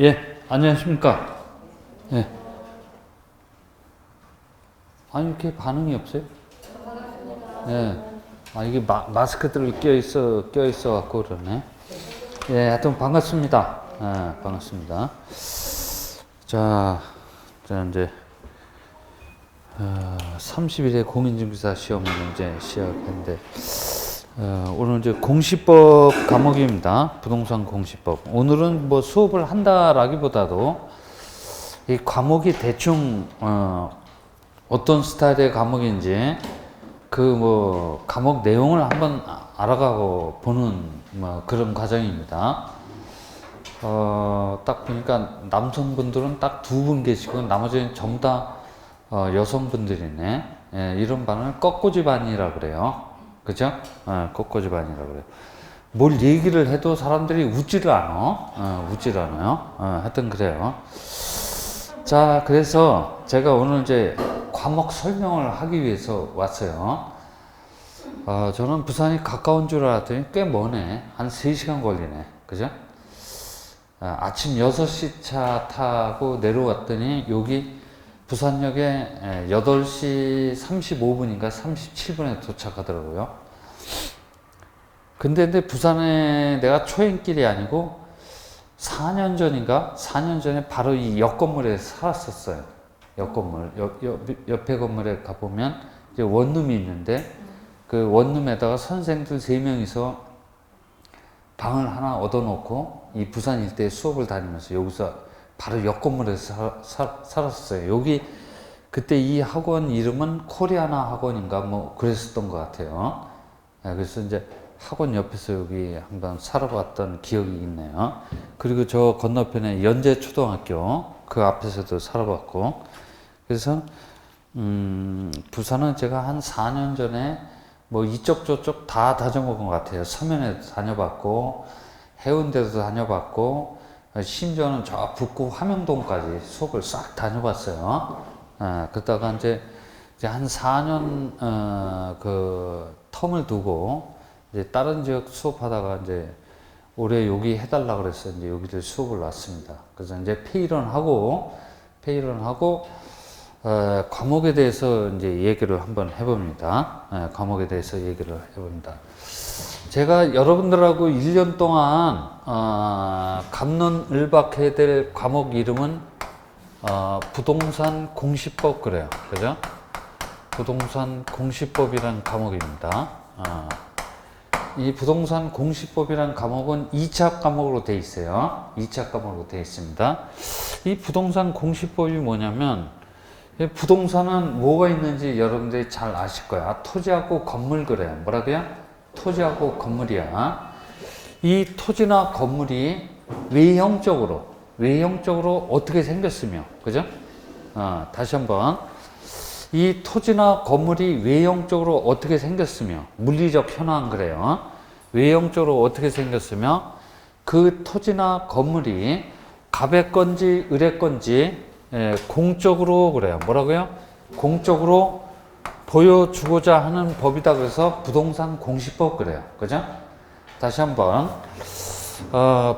예, 안녕하십니까. 예. 아니, 이렇게 반응이 없어요? 예. 이게 마스크들 껴있어 갖고 그러네. 예, 하여튼 반갑습니다. 예, 반갑습니다. 자, 이제, 30일에 공인중개사 시험을 이제 시작했는데, 오늘 이제 공시법 과목입니다. 부동산 공시법. 오늘은 뭐 수업을 한다라기보다도 이 과목이 대충 어떤 스타일의 과목인지 그 뭐 과목 내용을 한번 알아가고 보는 뭐 그런 과정입니다. 딱 보니까 남성분들은 딱 2분 계시고 나머지는 전부 다 여성분들이네. 예, 이런 반을 꺾고지반이라 그래요. 그죠? 꺾고지반이라 그래요. 뭘 얘기를 해도 사람들이 웃지를 않아. 웃지를 않아요. 하여튼 그래요. 자, 그래서 제가 오늘 이제 과목 설명을 하기 위해서 왔어요. 저는 부산이 가까운 줄 알았더니 꽤 머네. 한 3시간 걸리네. 그죠? 아침 6시 차 타고 내려왔더니 여기 부산역에 8시 35분인가 37분에 도착하더라고요. 근데 부산에 내가 초행길이 아니고 4년 전에 바로 이 옆 건물에 살았었어요. 옆 건물. 옆에 건물에 가보면 이제 원룸이 있는데 그 원룸에다가 선생들 3명이서 방을 하나 얻어놓고 이 부산 일대에 수업을 다니면서 여기서 바로 옆 건물에서 살았어요. 여기 그때 이 학원 이름은 코리아나 학원인가 뭐 그랬었던 것 같아요. 그래서 이제 학원 옆에서 여기 한번 살아봤던 기억이 있네요. 그리고 저 건너편에 연제초등학교 그 앞에서도 살아봤고 그래서 부산은 제가 한 4년 전에 뭐 이쪽 저쪽 다 다녀본 것 같아요. 서면에도 다녀봤고 해운대도 다녀봤고 심지어는 저 북구 화명동까지 수업을 싹 다녀봤어요. 그러다가 이제 한 4년 그 텀을 두고 이제 다른 지역 수업하다가 이제 올해 여기 해달라 그래서 이제 여기를 수업을 왔습니다. 그래서 이제 페이런하고 과목에 대해서 이제 얘기를 한번 해봅니다. 과목에 대해서 얘기를 해봅니다. 제가 여러분들하고 1년 동안 갑론을박해야 될 과목 이름은 부동산 공시법 그래요. 그죠? 부동산 공시법이란 과목입니다. 이 부동산 공시법이란 과목은 2차 과목으로 되어 있어요. 2차 과목으로 되어 있습니다. 이 부동산 공시법이 뭐냐면 부동산은 뭐가 있는지 여러분들이 잘 아실 거야. 토지하고 건물 그래요. 뭐라고요? 토지하고 건물이야. 이 토지나 건물이 외형적으로 어떻게 생겼으며, 그죠? 다시 한번. 이 토지나 건물이 외형적으로 어떻게 생겼으며, 물리적 현황 그래요. 외형적으로 어떻게 생겼으며, 그 토지나 건물이 갑의 건지 을의 건지 공적으로 그래요. 뭐라고요? 공적으로 보여주고자 하는 법이다 그래서 부동산 공시법 그래요. 그죠? 다시 한번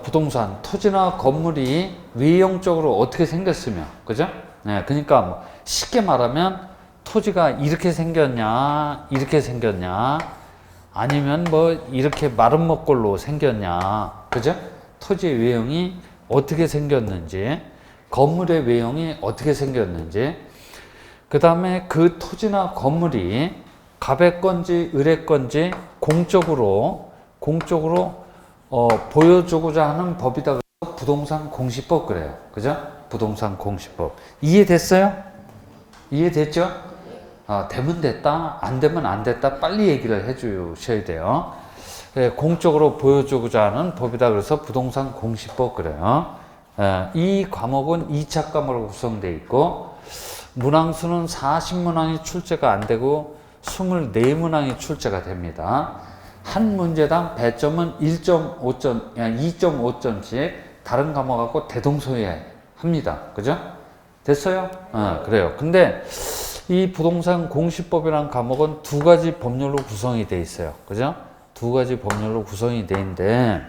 부동산 토지나 건물이 외형적으로 어떻게 생겼으며 그죠? 네, 그러니까 뭐 쉽게 말하면 토지가 이렇게 생겼냐 아니면 뭐 이렇게 마른 먹골로 생겼냐 그죠? 토지의 외형이 어떻게 생겼는지 건물의 외형이 어떻게 생겼는지 그 다음에 그 토지나 건물이 갑의 건지 을의 건지 공적으로 보여주고자 하는 법이다 그래서 부동산 공시법 그래요. 그죠? 부동산 공시법. 이해됐어요? 이해됐죠? 되면 됐다, 안 되면 안 됐다 빨리 얘기를 해 주셔야 돼요. 공적으로 보여주고자 하는 법이다 그래서 부동산 공시법 그래요. 이 과목은 2차 과목으로 구성되어 있고 문항수는 40문항이 출제가 안 되고 24문항이 출제가 됩니다. 한 문제당 배점은 2.5점씩 다른 과목하고 대동소이합니다. 그죠? 됐어요? 그래요. 근데 이 부동산 공시법이라는 과목은 2가지 법률로 구성이 되어 있어요. 그죠? 2가지 법률로 구성이 되어 있는데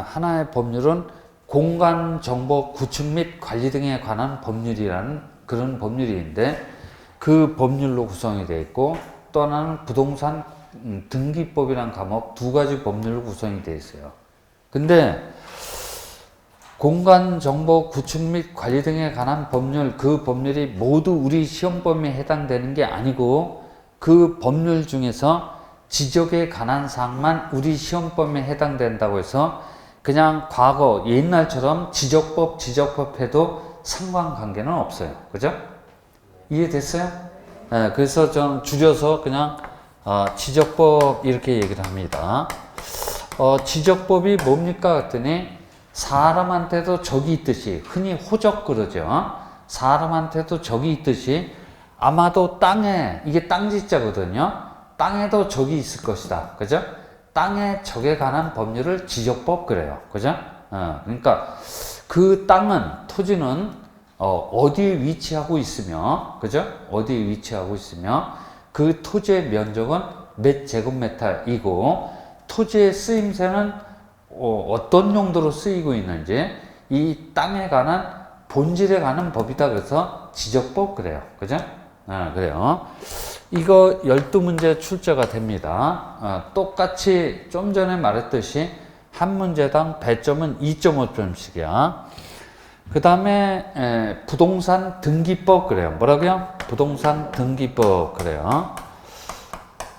하나의 법률은 공간정보 구축 및 관리 등에 관한 법률이라는 그런 법률인데 그 법률로 구성이 되어 있고 또 하나는 부동산 등기법이라는 과목 두 가지 법률로 구성이 되어 있어요. 근데 공간정보 구축 및 관리 등에 관한 법률, 그 법률이 모두 우리 시험 범위에 해당되는 게 아니고 그 법률 중에서 지적에 관한 사항만 우리 시험 범위에 해당된다고 해서 그냥 과거 옛날처럼 지적법 해도 상관관계는 없어요. 그죠? 이해됐어요? 네, 그래서 좀 줄여서 그냥 지적법 이렇게 얘기를 합니다. 지적법이 뭡니까? 그랬더니 사람한테도 적이 있듯이 흔히 호적 그러죠. 사람한테도 적이 있듯이 아마도 땅에 이게 땅지자거든요. 땅에도 적이 있을 것이다. 그죠? 땅의 적에 관한 법률을 지적법 그래요. 그죠? 그러니까 그 땅은 토지는 어디에 위치하고 있으며 그죠? 어디에 위치하고 있으며 그 토지의 면적은 몇 제곱미터이고 토지의 쓰임새는 어떤 용도로 쓰이고 있는지 이 땅에 관한 본질에 관한 법이다. 그래서 지적법 그래요. 그죠? 그래요. 이거 12문제 출제가 됩니다. 똑같이 좀 전에 말했듯이 한 문제당 배점은 2.5점씩이야. 그 다음에 부동산 등기법 그래요. 뭐라고요? 부동산 등기법 그래요.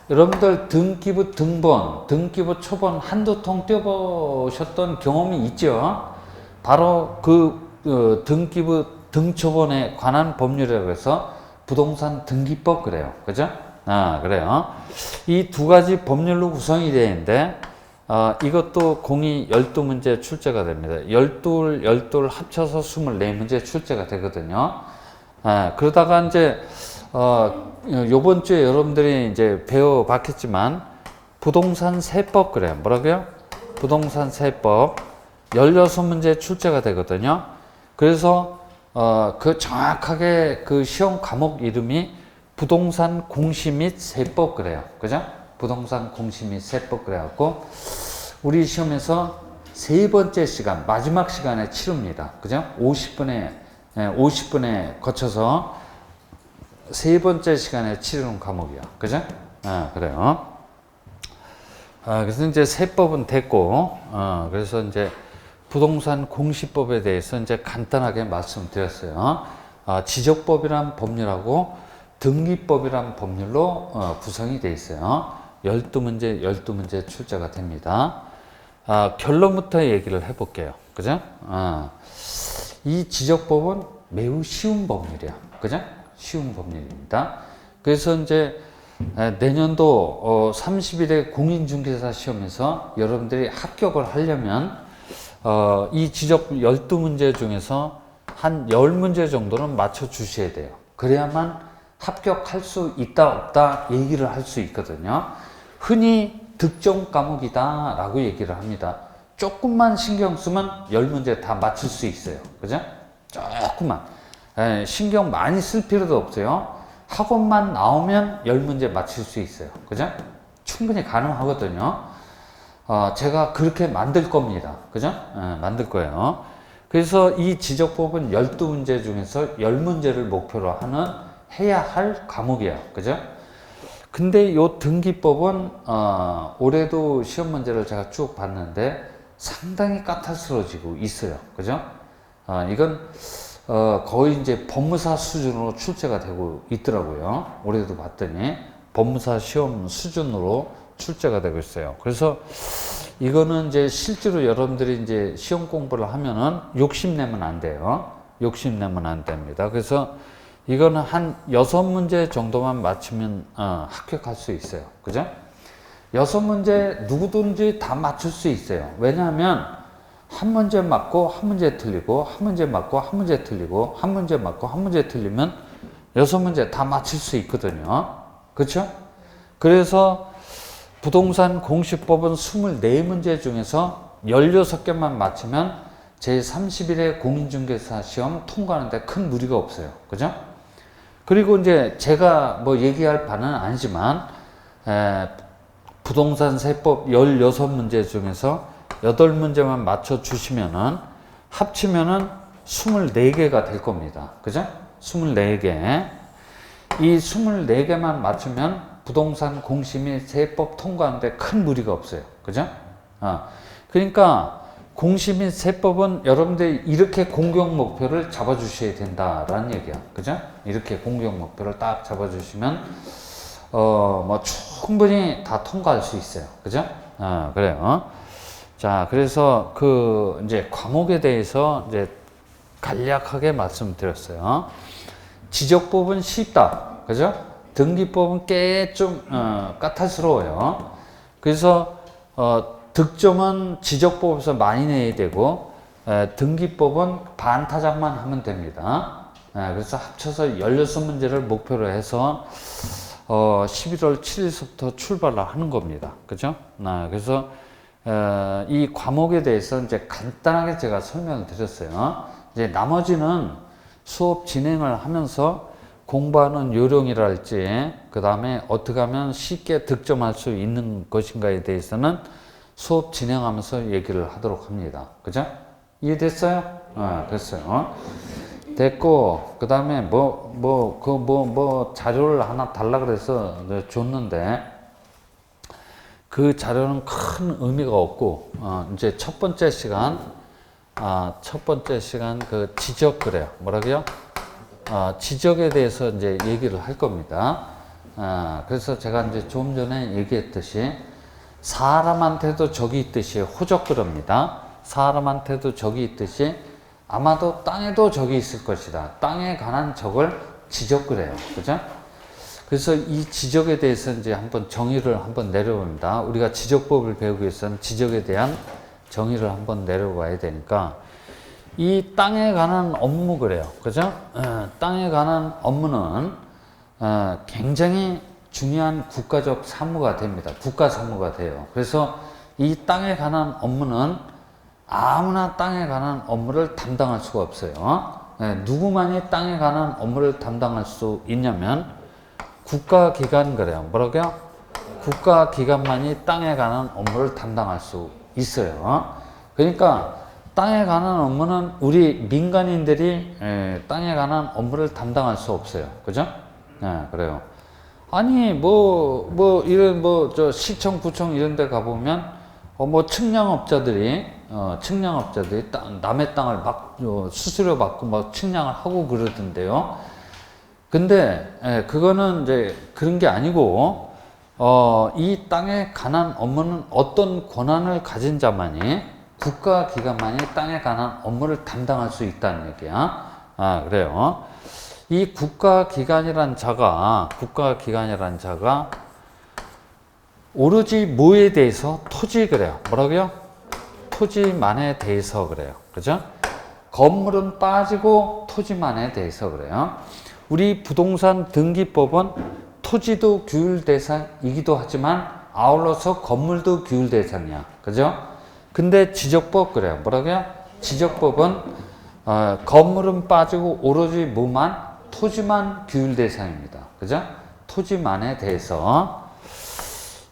여러분들 등기부 등본, 등기부 초본 한두 통 떼어보셨던 경험이 있죠? 바로 그 등기부 등초본에 관한 법률이라고 해서 부동산 등기법 그래요. 그죠? 그래요. 이 두 가지 법률로 구성이 되어 있는데 이것도 공이 12문제 출제가 됩니다. 12 합쳐서 24문제 출제가 되거든요. 그러다가 이제 요번 주에 여러분들이 이제 배워봤겠지만 부동산 세법 그래요. 뭐라고요? 부동산 세법 16문제 출제가 되거든요. 그래서 그 정확하게 그 시험 과목 이름이 부동산 공시 및 세법 그래요. 그죠? 부동산 공시 및 세법 그래갖고 우리 시험에서 세 번째 시간 마지막 시간에 치릅니다. 그죠? 50분에 거쳐서 세 번째 시간에 치르는 과목이야. 그죠? 그래요. 그래서 이제 세법은 됐고, 그래서 이제 부동산 공시법에 대해서 이제 간단하게 말씀드렸어요. 지적법이란 법률하고 등기법이란 법률로 구성이 되어 있어요. 12문제 출제가 됩니다. 결론부터 얘기를 해볼게요. 그죠? 이 지적법은 매우 쉬운 법률이야. 그죠? 쉬운 법률입니다. 그래서 이제 내년도 30일에 공인중개사 시험에서 여러분들이 합격을 하려면 이 지적 12문제 중에서 한 10문제 정도는 맞춰 주셔야 돼요. 그래야만 합격할 수 있다 없다 얘기를 할 수 있거든요. 흔히 득점 과목이다 라고 얘기를 합니다. 조금만 신경 쓰면 10문제 다 맞출 수 있어요. 그죠? 조금만 신경 많이 쓸 필요도 없어요. 학원만 나오면 10문제 맞출 수 있어요. 그죠? 충분히 가능하거든요. 제가 그렇게 만들 겁니다. 그죠? 만들 거예요. 그래서 이 지적법은 12문제 중에서 10문제를 목표로 하는 해야 할 과목이에요. 그죠? 근데 요 등기법은 올해도 시험 문제를 제가 쭉 봤는데 상당히 까탈스러워지고 있어요. 그죠? 이건 거의 이제 법무사 수준으로 출제가 되고 있더라고요. 올해도 봤더니 법무사 시험 수준으로 출제가 되고 있어요. 그래서 이거는 이제 실제로 여러분들이 이제 시험 공부를 하면은 욕심내면 안 돼요. 욕심내면 안 됩니다. 그래서 이거는 한 6문제 정도만 맞추면 합격할 수 있어요. 그죠? 6문제 누구든지 다 맞출 수 있어요. 왜냐하면 한 문제 맞고 한 문제 틀리고 한 문제 맞고 한 문제 틀리고 한 문제 맞고 한 문제 틀리면 6문제 다 맞출 수 있거든요. 그렇죠? 그래서 부동산 공시법은 24문제 중에서 16개만 맞추면 제30일에 공인중개사 시험 통과하는데 큰 무리가 없어요. 그죠? 그리고 이제 제가 뭐 얘기할 바는 아니지만 부동산 세법 16문제 중에서 8문제만 맞춰주시면은 합치면은 24개가 될 겁니다. 그죠? 24개. 이 24개만 맞추면 부동산 공시 및 세법 통과하는데 큰 무리가 없어요. 그죠? 그러니까 공시 및 세법은 여러분들이 이렇게 공격 목표를 잡아주셔야 된다라는 얘기야. 그죠? 이렇게 공격 목표를 딱 잡아주시면 뭐 충분히 다 통과할 수 있어요. 그죠? 그래요. 자, 그래서 그 이제 과목에 대해서 이제 간략하게 말씀드렸어요. 지적법은 쉽다. 그죠? 등기법은 꽤 좀 까탈스러워요. 그래서 득점은 지적법에서 많이 내야 되고 등기법은 반타작만 하면 됩니다. 그래서 합쳐서 16문제를 목표로 해서 11월 7일부터 출발을 하는 겁니다. 그죠? 그래서 이 과목에 대해서 이제 간단하게 제가 설명을 드렸어요. 이제 나머지는 수업 진행을 하면서 공부하는 요령이랄지, 그 다음에 어떻게 하면 쉽게 득점할 수 있는 것인가에 대해서는 수업 진행하면서 얘기를 하도록 합니다. 그죠? 이해됐어요? 됐어요. 됐고, 그 다음에 자료를 하나 달라 그래서 줬는데, 그 자료는 큰 의미가 없고, 이제 첫 번째 시간 그 지적 그래요. 뭐라고요? 지적에 대해서 이제 얘기를 할 겁니다. 그래서 제가 이제 좀 전에 얘기했듯이 사람한테도 적이 있듯이 호적그럽니다. 사람한테도 적이 있듯이 아마도 땅에도 적이 있을 것이다. 땅에 관한 적을 지적그래요. 그죠? 그래서 이 지적에 대해서 이제 한번 정의를 한번 내려봅니다. 우리가 지적법을 배우기 위해서는 지적에 대한 정의를 한번 내려봐야 되니까 이 땅에 관한 업무 그래요. 그죠? 땅에 관한 업무는 굉장히 중요한 국가적 사무가 됩니다. 국가 사무가 돼요. 그래서 이 땅에 관한 업무는 아무나 땅에 관한 업무를 담당할 수가 없어요. 누구만이 땅에 관한 업무를 담당할 수 있냐면 국가기관 그래요. 뭐라고요? 국가기관만이 땅에 관한 업무를 담당할 수 있어요. 그러니까 땅에 관한 업무는 우리 민간인들이 땅에 관한 업무를 담당할 수 없어요. 그죠? 그래요. 아니, 이런, 시청, 구청 이런 데 가보면, 측량업자들이 남의 땅을 막, 수수료 받고 막 측량을 하고 그러던데요. 근데, 그거는 이제 그런 게 아니고, 이 땅에 관한 업무는 어떤 권한을 가진 자만이 국가기관만이 땅에 관한 업무를 담당할 수 있다는 얘기야. 그래요. 이 국가기관이란 자가 오로지 뭐에 대해서 토지 그래요. 뭐라고요? 토지만에 대해서 그래요. 그죠? 건물은 빠지고 토지만에 대해서 그래요. 우리 부동산 등기법은 토지도 규율 대상이기도 하지만 아울러서 건물도 규율 대상이야. 그죠? 근데 지적법 그래요. 뭐라고요? 지적법은 건물은 빠지고 오로지 뭐만? 토지만 규율 대상입니다. 그죠? 토지만에 대해서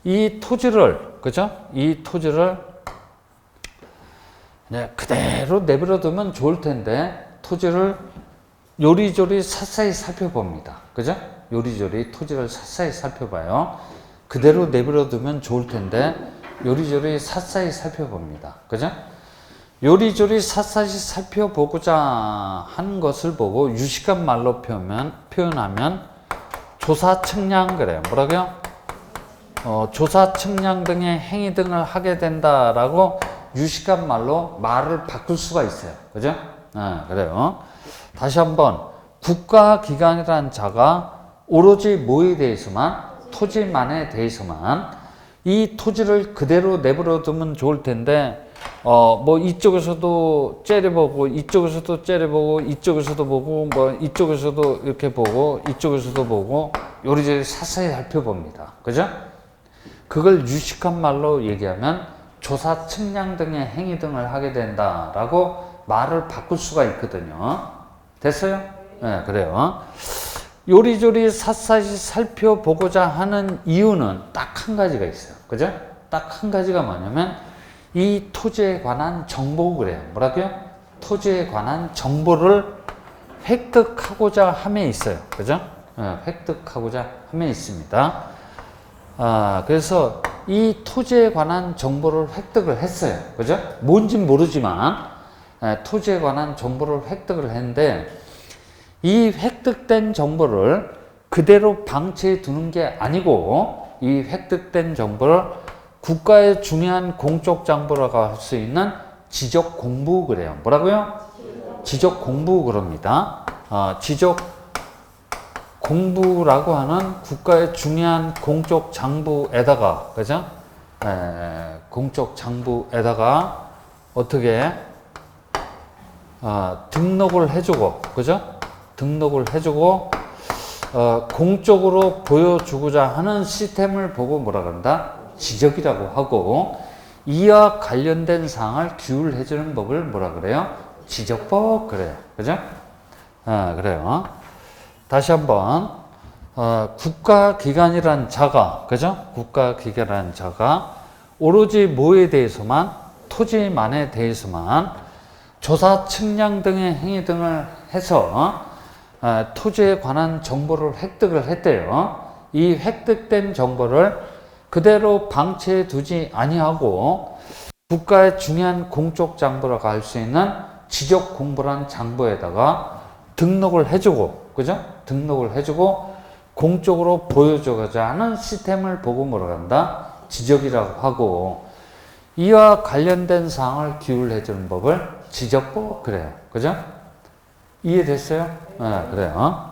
이 토지를 그죠? 이 토지를 그대로 내버려 두면 좋을 텐데 토지를 요리조리 샅샅이 살펴봅니다. 그죠? 요리조리 토지를 샅샅이 살펴봐요. 그대로 내버려 두면 좋을 텐데 요리조리 샅샅이 살펴봅니다. 그죠? 요리조리 샅샅이 살펴보고자 하는 것을 보고 유식한 말로 표현하면 조사, 측량 그래요. 뭐라고요? 조사, 측량 등의 행위 등을 하게 된다라고 유식한 말로 말을 바꿀 수가 있어요. 그죠? 그래요. 다시 한번 국가기관이라는 자가 오로지 뭐에 대해서만? 토지만에 대해서만 이 토지를 그대로 내버려 두면 좋을 텐데 이쪽에서도 째려보고 이쪽에서도 째려보고 이쪽에서도 보고 이쪽에서도 이렇게 보고 이쪽에서도 보고 요리조리 샅샅이 살펴봅니다. 그죠? 그걸 유식한 말로 얘기하면 조사, 측량 등의 행위 등을 하게 된다라고 말을 바꿀 수가 있거든요. 됐어요? 네, 그래요. 요리조리 샅샅이 살펴보고자 하는 이유는 딱 한 가지가 있어요. 그죠? 딱 한 가지가 뭐냐면 이 토지에 관한 정보 그래요. 뭐라고요? 토지에 관한 정보를 획득하고자 함에 있어요. 그죠? 획득하고자 함에 있습니다. 그래서 이 토지에 관한 정보를 획득을 했어요. 그죠? 뭔진 모르지만 토지에 관한 정보를 획득을 했는데 이 획득된 정보를 그대로 방치해 두는 게 아니고 이 획득된 정보를 국가의 중요한 공적 정보라고 할 수 있는 지적 공부 그래요. 뭐라고요? 지적 공부 그럽니다. 지적 공부라고 하는 국가의 중요한 공적 장부에다가, 그죠? 공적 장부에다가 어떻게 등록을 해주고, 그죠? 등록을 해주고 공적으로 보여주고자 하는 시스템을 보고 뭐라 그런다? 지적이라고 하고, 이와 관련된 사항을 규율해주는 법을 뭐라 그래요? 지적법 그래요. 그죠? 그래요. 다시 한번 국가기관이란 자가, 그죠? 국가기관이란 자가 오로지 뭐에 대해서만, 토지만에 대해서만 조사, 측량 등의 행위 등을 해서 토지에 관한 정보를 획득을 했대요. 이 획득된 정보를 그대로 방치해 두지 아니하고 국가의 중요한 공적 장부라고 할 수 있는 지적 공부란 장부에다가 등록을 해주고, 그죠? 등록을 해주고 공적으로 보여주고자 하는 시스템을 보고 뭐라고 한다? 지적이라고 하고, 이와 관련된 사항을 규율해주는 법을 지적법 그래요. 그죠? 이해됐어요? 그래요.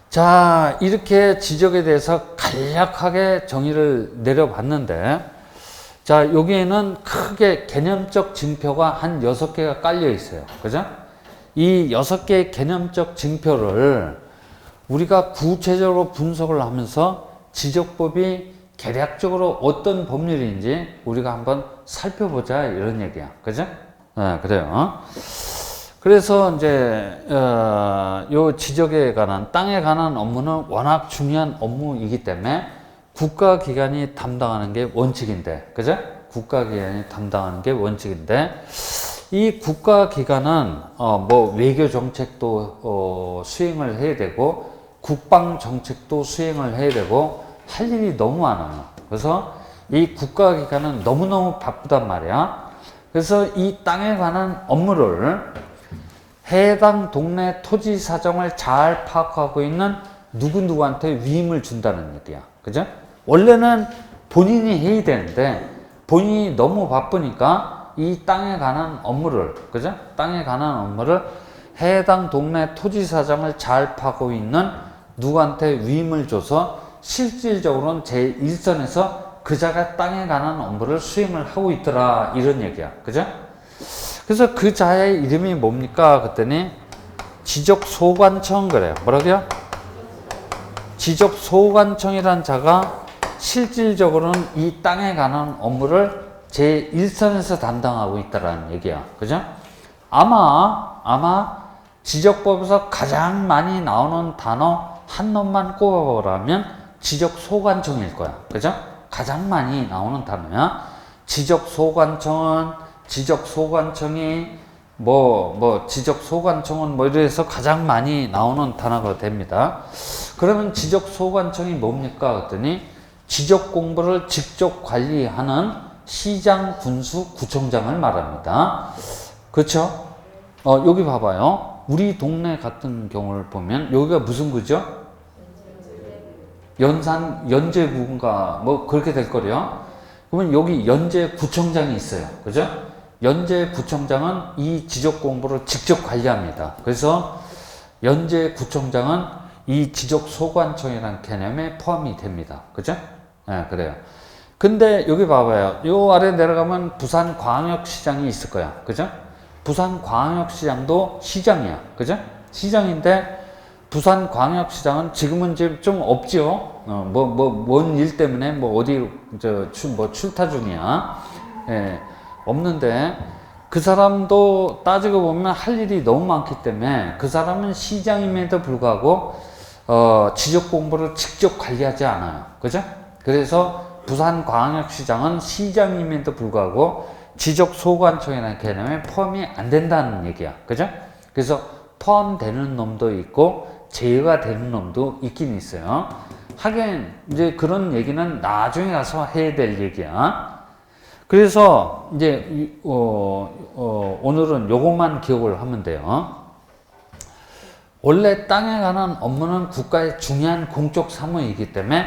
자, 이렇게 지적에 대해서 간략하게 정의를 내려봤는데, 자, 여기에는 크게 개념적 징표가 한 6개가 깔려 있어요. 그죠? 이 6개의 개념적 징표를 우리가 구체적으로 분석을 하면서 지적법이 개략적으로 어떤 법률인지 우리가 한번 살펴보자, 이런 얘기야. 그죠? 그래요. 그래서 이제 요 지적에 관한, 땅에 관한 업무는 워낙 중요한 업무이기 때문에 국가기관이 담당하는 게 원칙인데, 그죠? 국가기관이 담당하는 게 원칙인데, 이 국가기관은 뭐 외교 정책도 수행을 해야 되고 국방 정책도 수행을 해야 되고 할 일이 너무 많아요. 그래서 이 국가기관은 너무너무 바쁘단 말이야. 그래서 이 땅에 관한 업무를 해당 동네 토지 사정을 잘 파악하고 있는 누구누구한테 위임을 준다는 얘기야. 그죠? 원래는 본인이 해야 되는데 본인이 너무 바쁘니까 이 땅에 관한 업무를, 그죠? 땅에 관한 업무를 해당 동네 토지 사정을 잘 파고 있는 누구한테 위임을 줘서 실질적으로는 제1선에서 그 자가 땅에 관한 업무를 수행을 하고 있더라, 이런 얘기야. 그죠? 그래서 그 자의 이름이 뭡니까? 그랬더니 지적소관청 그래요. 뭐라고요? 지적소관청이란 자가 실질적으로는 이 땅에 관한 업무를 제1선에서 담당하고 있다라는 얘기야. 그죠? 아마 지적법에서 가장 많이 나오는 단어 한 놈만 꼽아보라면 지적소관청일 거야. 그죠? 가장 많이 나오는 단어야. 지적소관청이 지적소관청은 뭐 이래서 가장 많이 나오는 단어가 됩니다. 그러면 지적소관청이 뭡니까? 그랬더니 지적 공부를 직접 관리하는 시장, 군수, 구청장을 말합니다. 그렇죠? 여기 봐봐요. 우리 동네 같은 경우를 보면 여기가 무슨 구죠? 연제구인가 뭐 그렇게 될 거래요. 그러면 여기 연제구청장이 있어요. 그죠? 연제구청장은 이 지적 공부를 직접 관리합니다. 그래서 연제구청장은 이 지적소관청이라는 개념에 포함이 됩니다. 그죠? 그래요. 근데 여기 봐봐요. 요 아래 내려가면 부산광역시장이 있을 거야. 그죠? 부산광역시장도 시장이야. 그죠? 시장인데 부산광역시장은 지금은 이제 좀 없지요. 뭔 일 때문에 어디 출타 중이야. 없는데 그 사람도 따지고 보면 할 일이 너무 많기 때문에 그 사람은 시장임에도 불구하고 지적 공부를 직접 관리하지 않아요. 그죠? 그래서 부산광역시장은 시장임에도 불구하고 지적소관청이라는 개념에 포함이 안 된다는 얘기야. 그죠? 그래서 포함되는 놈도 있고 제외가 되는 놈도 있긴 있어요. 하긴 이제 그런 얘기는 나중에 가서 해야 될 얘기야. 그래서 이제 오늘은 요것만 기억을 하면 돼요. 원래 땅에 관한 업무는 국가의 중요한 공적 사무이기 때문에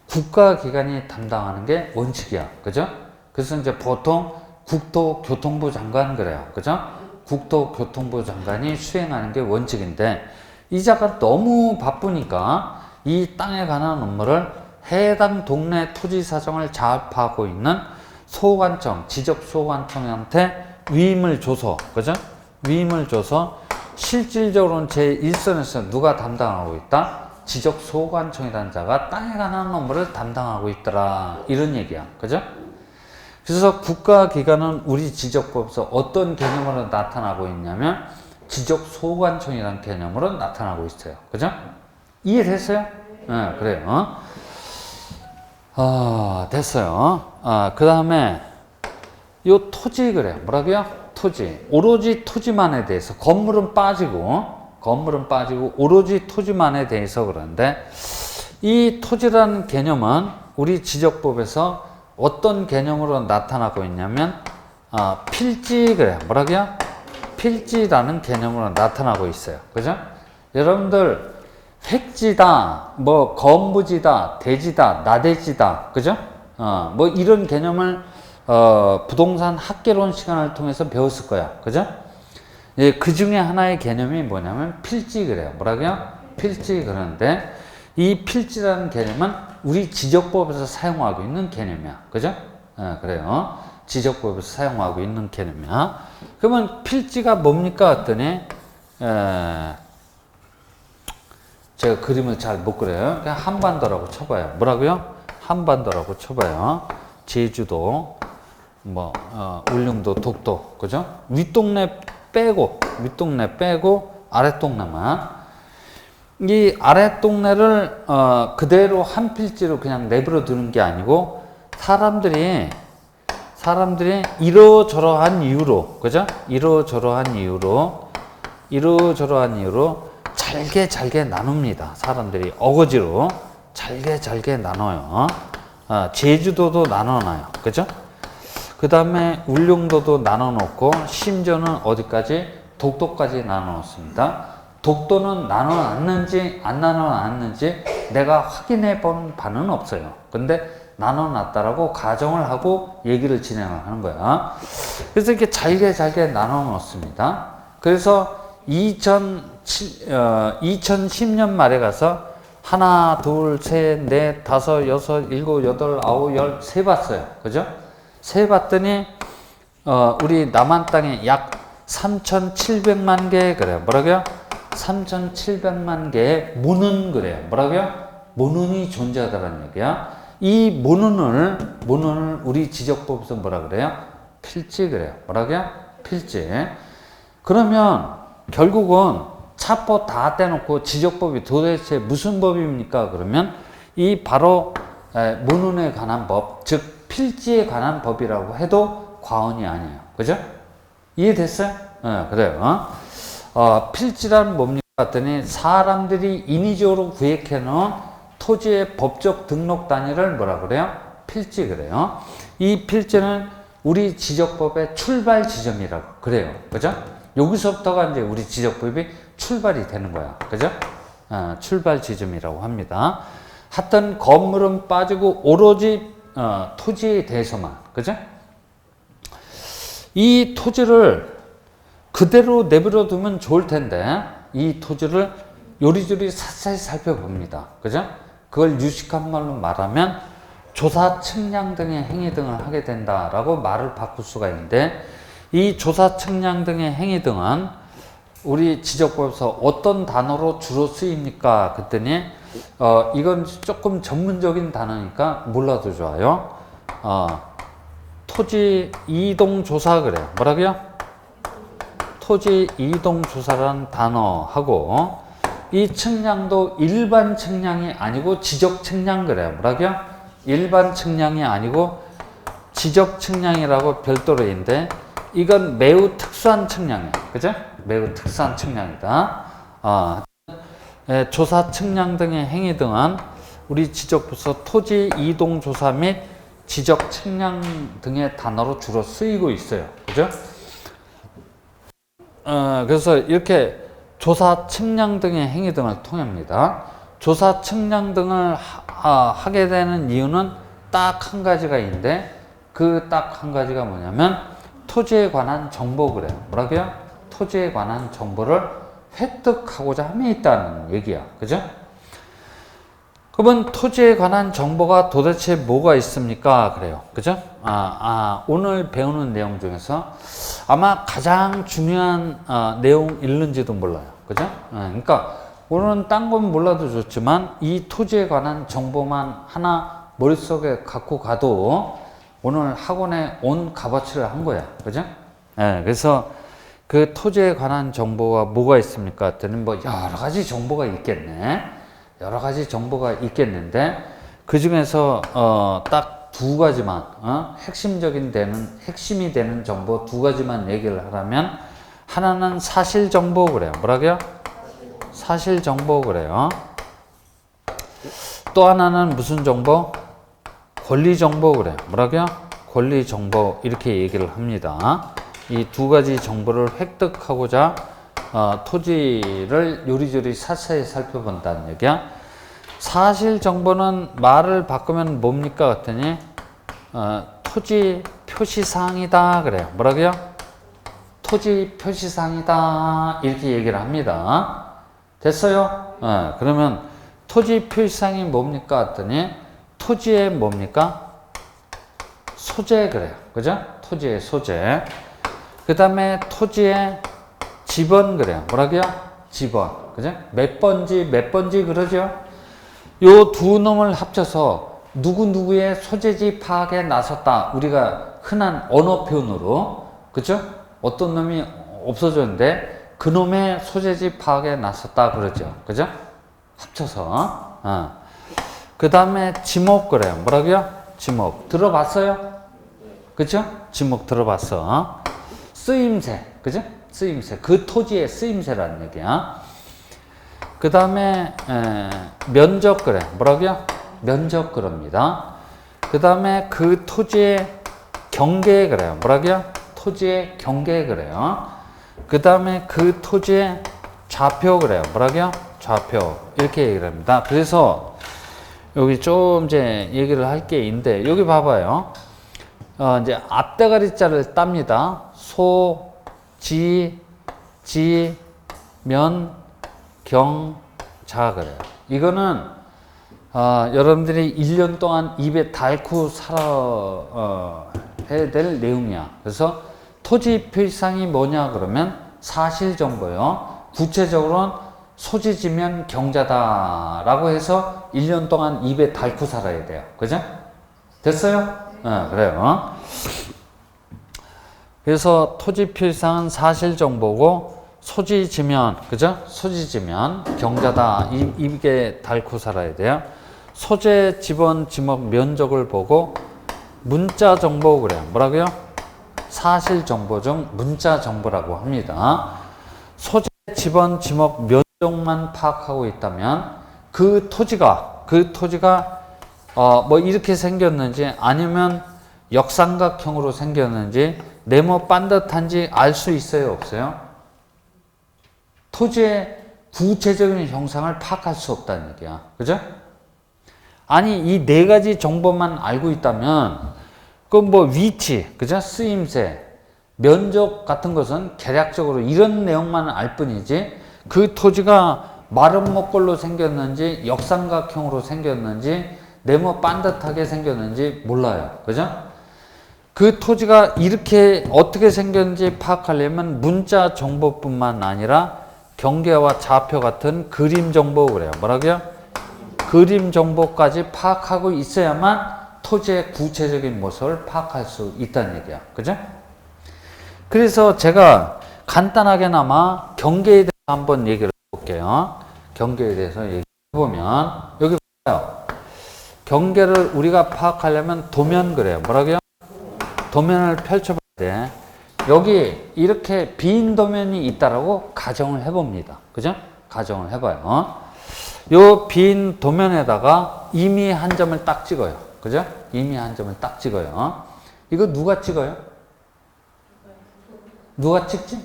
국가기관이 담당하는 게 원칙이야. 그죠? 그래서 이제 보통 국토교통부 장관 그래요. 그죠? 국토교통부 장관이 수행하는 게 원칙인데 이 작가 너무 바쁘니까 이 땅에 관한 업무를 해당 동네 토지 사정을 자업하고 있는 소관청, 지적소관청한테 위임을 줘서, 그죠? 위임을 줘서 실질적으로는 제1선에서 누가 담당하고 있다? 지적소관청이라는 자가 땅에 관한 업무를 담당하고 있더라. 이런 얘기야. 그죠? 그래서 국가기관은 우리 지적법에서 어떤 개념으로 나타나고 있냐면 지적소관청이라는 개념으로 나타나고 있어요. 그죠? 이해됐어요? 네, 그래요. 됐어요. 그 다음에 요 토지 그래요. 뭐라고요? 토지. 오로지 토지만에 대해서 건물은 빠지고 오로지 토지만에 대해서 그러는데 이 토지라는 개념은 우리 지적법에서 어떤 개념으로 나타나고 있냐면 필지 그래요. 뭐라고요? 필지라는 개념으로 나타나고 있어요. 그죠? 여러분들 획지다, 뭐 건부지다, 대지다, 나대지다, 그죠? 뭐 이런 개념을 부동산 학개론 시간을 통해서 배웠을 거야, 그죠? 예, 그 중에 하나의 개념이 뭐냐면 필지 그래요. 뭐라고요? 필지 그러는데 이 필지라는 개념은 우리 지적법에서 사용하고 있는 개념이야, 그죠? 그래요. 지적법에서 사용하고 있는 개념이야. 그러면 필지가 뭡니까? 했더니 제가 그림을 잘 못 그려요. 그냥 한반도라고 쳐봐요. 뭐라고요? 한반도라고 쳐봐요. 제주도, 뭐, 울릉도, 독도, 그죠? 윗동네 빼고, 아랫동네만. 이 아랫동네를, 그대로 한 필지로 그냥 내버려 두는 게 아니고, 사람들이 이러저러한 이유로, 그죠? 이러저러한 이유로, 잘게 나눕니다. 사람들이 어거지로 잘게 나눠요. 제주도도 나눠놔요. 그죠? 그 다음에 울릉도도 나눠놓고 심지어는 어디까지? 독도까지 나눠놓습니다. 독도는 나눠놨는지 안 나눠놨는지 내가 확인해 본 바는 없어요. 근데 나눠놨다라고 가정을 하고 얘기를 진행을 하는 거야. 그래서 이렇게 잘게 나눠놓습니다. 그래서 2010년 말에 가서 하나, 둘, 셋, 넷, 다섯, 여섯, 일곱, 여덟, 아홉, 열 세봤어요. 그죠? 세봤더니 우리 남한 땅에 약 3,700만 개 그래요. 뭐라고요? 3,700만 개의 문은 그래요. 뭐라고요? 문은이 존재하다는 얘기야. 이 문은을 우리 지적법에서 뭐라 그래요? 필지 그래요. 뭐라고요? 필지. 그러면 결국은 차법 다 떼놓고 지적법이 도대체 무슨 법입니까? 그러면 이 바로 문헌에 관한 법, 즉 필지에 관한 법이라고 해도 과언이 아니에요. 그죠? 이해됐어요? 그래요. 필지란 뭡니까? 봤더니 사람들이 인위적으로 구획해 놓은 토지의 법적 등록 단위를 뭐라 그래요? 필지 그래요. 이 필지는 우리 지적법의 출발 지점이라고 그래요. 그죠? 여기서부터가 이제 우리 지적법이 출발이 되는 거야. 그죠? 출발 지점이라고 합니다. 하여튼 건물은 빠지고 오로지 토지에 대해서만. 그죠? 이 토지를 그대로 내버려 두면 좋을 텐데 이 토지를 요리조리 샅샅이 살펴봅니다. 그죠? 그걸 유식한 말로 말하면 조사, 측량 등의 행위 등을 하게 된다라고 말을 바꿀 수가 있는데 이 조사, 측량 등의 행위 등은 우리 지적법에서 어떤 단어로 주로 쓰입니까? 그랬더니 이건 조금 전문적인 단어니까 몰라도 좋아요. 토지 이동 조사 그래요. 뭐라고요? 토지 이동 조사라는 단어하고 이 측량도 일반 측량이 아니고 지적 측량 그래요. 뭐라고요? 일반 측량이 아니고 지적 측량이라고 별도로 있는데 이건 매우 특수한 측량이에요. 그죠? 매우 특수한 측량이다. 조사 측량 등의 행위 등은 우리 지적부서 토지 이동 조사 및 지적 측량 등의 단어로 주로 쓰이고 있어요. 그죠? 그래서 이렇게 조사 측량 등의 행위 등을 통합니다. 조사 측량 등을 하게 되는 이유는 딱 한 가지가 있는데 그 딱 한 가지가 뭐냐면 토지에 관한 정보 그래요. 뭐라고요? 토지에 관한 정보를 획득하고자 함이 있다는 얘기야. 그죠? 그러면 토지에 관한 정보가 도대체 뭐가 있습니까? 그래요. 그죠? 오늘 배우는 내용 중에서 아마 가장 중요한 내용일는지도 몰라요. 그죠? 그러니까 오늘은 딴 건 몰라도 좋지만 이 토지에 관한 정보만 하나 머릿속에 갖고 가도 오늘 학원에 온 값어치를 한 거야. 그죠? 그래서 그 토지에 관한 정보가 뭐가 있습니까? 했더니 뭐 여러 가지 정보가 있겠네. 여러 가지 정보가 있겠는데 그 중에서 딱 두 가지만 핵심이 되는 정보 두 가지만 얘기를 하라면 하나는 사실 정보 그래요. 뭐라고요? 사실 정보 그래요. 또 하나는 무슨 정보? 권리 정보 그래요. 뭐라고요? 권리 정보 이렇게 얘기를 합니다. 이 두 가지 정보를 획득하고자 토지를 요리조리 자세히 살펴본다는 얘기야. 사실 정보는 말을 바꾸면 뭡니까? 같더니 토지 표시사항이다 그래요. 뭐라고요? 토지 표시사항이다 이렇게 얘기를 합니다. 됐어요? 그러면 토지 표시사항이 뭡니까? 했더니 토지의 뭡니까? 소재 그래요. 그죠? 토지의 소재. 그 다음에 토지의 지번 그래요. 뭐라고요? 지번. 그죠? 몇 번지 그러죠? 요 두 놈을 합쳐서 누구누구의 소재지 파악에 나섰다. 우리가 흔한 언어 표현으로. 그죠? 어떤 놈이 없어졌는데 그 놈의 소재지 파악에 나섰다. 그러죠. 그죠? 합쳐서. 그 다음에 지목 그래요. 뭐라고요? 지목. 들어봤어요? 그죠? 지목 들어봤어. 쓰임새. 그죠? 쓰임새. 그 토지의 쓰임새라는 얘기야. 그 다음에 면적 그래. 뭐라고요? 면적 그럽니다. 그 다음에 그 토지의 경계 그래요. 뭐라고요? 토지의 경계 그래요. 그 다음에 그 토지의 좌표 그래요. 뭐라고요? 좌표. 이렇게 얘기를 합니다. 그래서 여기 좀 이제 얘기를 할 게 있는데 여기 봐봐요. 이제 앞대가리 자를 땁니다. 소, 지, 면, 경, 자 그래요. 이거는 여러분들이 1년 동안 입에 달고 살아야 될 내용이야. 그래서 토지 표시상이 뭐냐 그러면 사실 정보요. 구체적으로는 소지지면 경자다라고 해서 1년 동안 입에 달고 살아야 돼요. 그죠? 됐어요? 그래요. 그래서 토지 표시상은 사실 정보고 소지지면, 그죠? 소지지면 경자다. 입에 달고 살아야 돼요. 소재, 지번, 지목, 면적을 보고 문자 정보 그래요. 뭐라고요? 사실 정보 중 문자 정보라고 합니다. 소재, 지번, 지목, 면적만 파악하고 있다면 그 토지가 뭐 이렇게 생겼는지 아니면 역삼각형으로 생겼는지 네모 반듯한지 알 수 있어요? 없어요? 토지의 구체적인 형상을 파악할 수 없다는 얘기야. 그죠? 아니, 이 네 가지 정보만 알고 있다면, 그 뭐 위치, 그죠? 쓰임새, 면적 같은 것은 개략적으로 이런 내용만 알 뿐이지, 그 토지가 마른 목골로 생겼는지, 역삼각형으로 생겼는지, 네모 반듯하게 생겼는지 몰라요. 그죠? 그 토지가 이렇게 어떻게 생겼는지 파악하려면 문자 정보뿐만 아니라 경계와 좌표 같은 그림 정보 그래요. 뭐라고요? 그림 정보까지 파악하고 있어야만 토지의 구체적인 모습을 파악할 수 있다는 얘기야. 그죠? 그래서 제가 간단하게나마 경계에 대해서 한번 얘기를 해볼게요. 경계에 대해서 얘기해보면 여기 봐요. 경계를 우리가 파악하려면 도면 그래요. 뭐라고요? 도면을 펼쳐봐야 돼. 여기 이렇게 빈 도면이 있다라고 가정을 해봅니다. 그죠? 가정을 해봐요. 요 빈 도면에다가 임의 한 점을 딱 찍어요. 그죠? 임의 한 점을 딱 찍어요. 이거 누가 찍어요? 누가 찍지?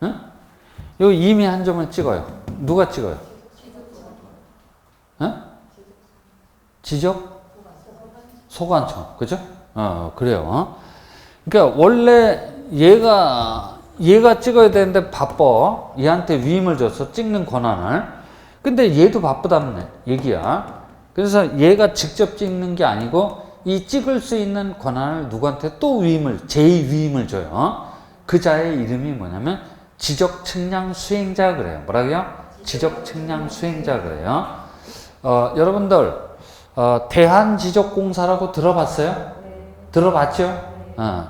응? 요 임의 한 점을 찍어요. 누가 찍어요? 응? 지적? 소관청. 그죠? 그래요. 그러니까 원래 얘가 찍어야 되는데 바빠. 얘한테 위임을 줘서 찍는 권한을. 근데 얘도 바쁘다는 얘기야. 그래서 얘가 직접 찍는 게 아니고 이 찍을 수 있는 권한을 누구한테 또 제2위임을 줘요. 그 자의 이름이 뭐냐면 지적 측량 수행자 그래요. 뭐라고요? 지적 측량 수행자 그래요. 여러분들 대한지적공사라고 들어봤어요? 들어봤죠?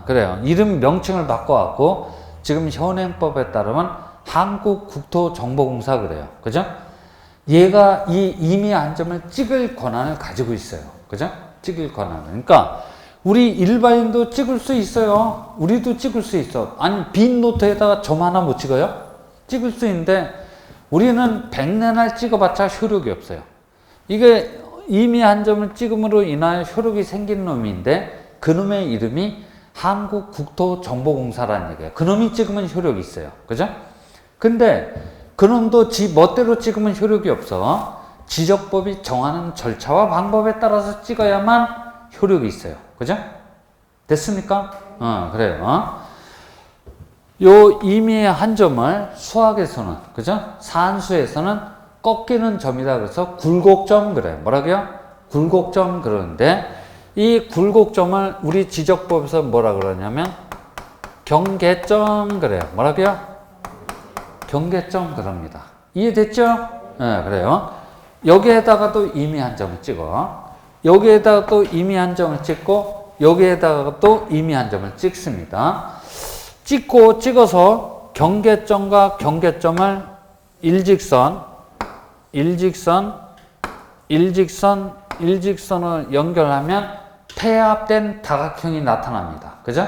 그래요. 이름 명칭을 바꿔갖고 지금 현행법에 따르면 한국국토정보공사 그래요. 그죠? 얘가 이 임의 한 점을 찍을 권한을 가지고 있어요. 그죠? 찍을 권한을. 그러니까 우리 일반인도 찍을 수 있어요. 우리도 찍을 수 있어. 아니 빈 노트에다가 점 하나 못 찍어요? 찍을 수 있는데 우리는 100내날 찍어봤자 효력이 없어요. 이게 임의 한 점을 찍음으로 인하여 효력이 생긴 놈인데 그 놈의 이름이 한국국토정보공사라는 얘기예요. 그 놈이 찍으면 효력이 있어요. 그죠? 근데 그 놈도 지 멋대로 찍으면 효력이 없어. 지적법이 정하는 절차와 방법에 따라서 찍어야만 효력이 있어요. 그죠? 됐습니까? 그래요. 요 임의의 한 점을 수학에서는, 그죠? 산수에서는 꺾이는 점이다 그래서 굴곡점 그래요. 뭐라고요? 굴곡점 그러는데 이 굴곡점을 우리 지적법에서 뭐라 그러냐면 경계점 그래요. 뭐라고요? 경계점 그럽니다. 이해됐죠? 네, 그래요. 여기에다가 또 임의 한 점을 찍어. 여기에다가 또 임의 한 점을 찍고 여기에다가 또 임의 한 점을 찍습니다. 찍어서 경계점과 경계점을 일직선을 연결하면 태압된 다각형이 나타납니다. 그죠?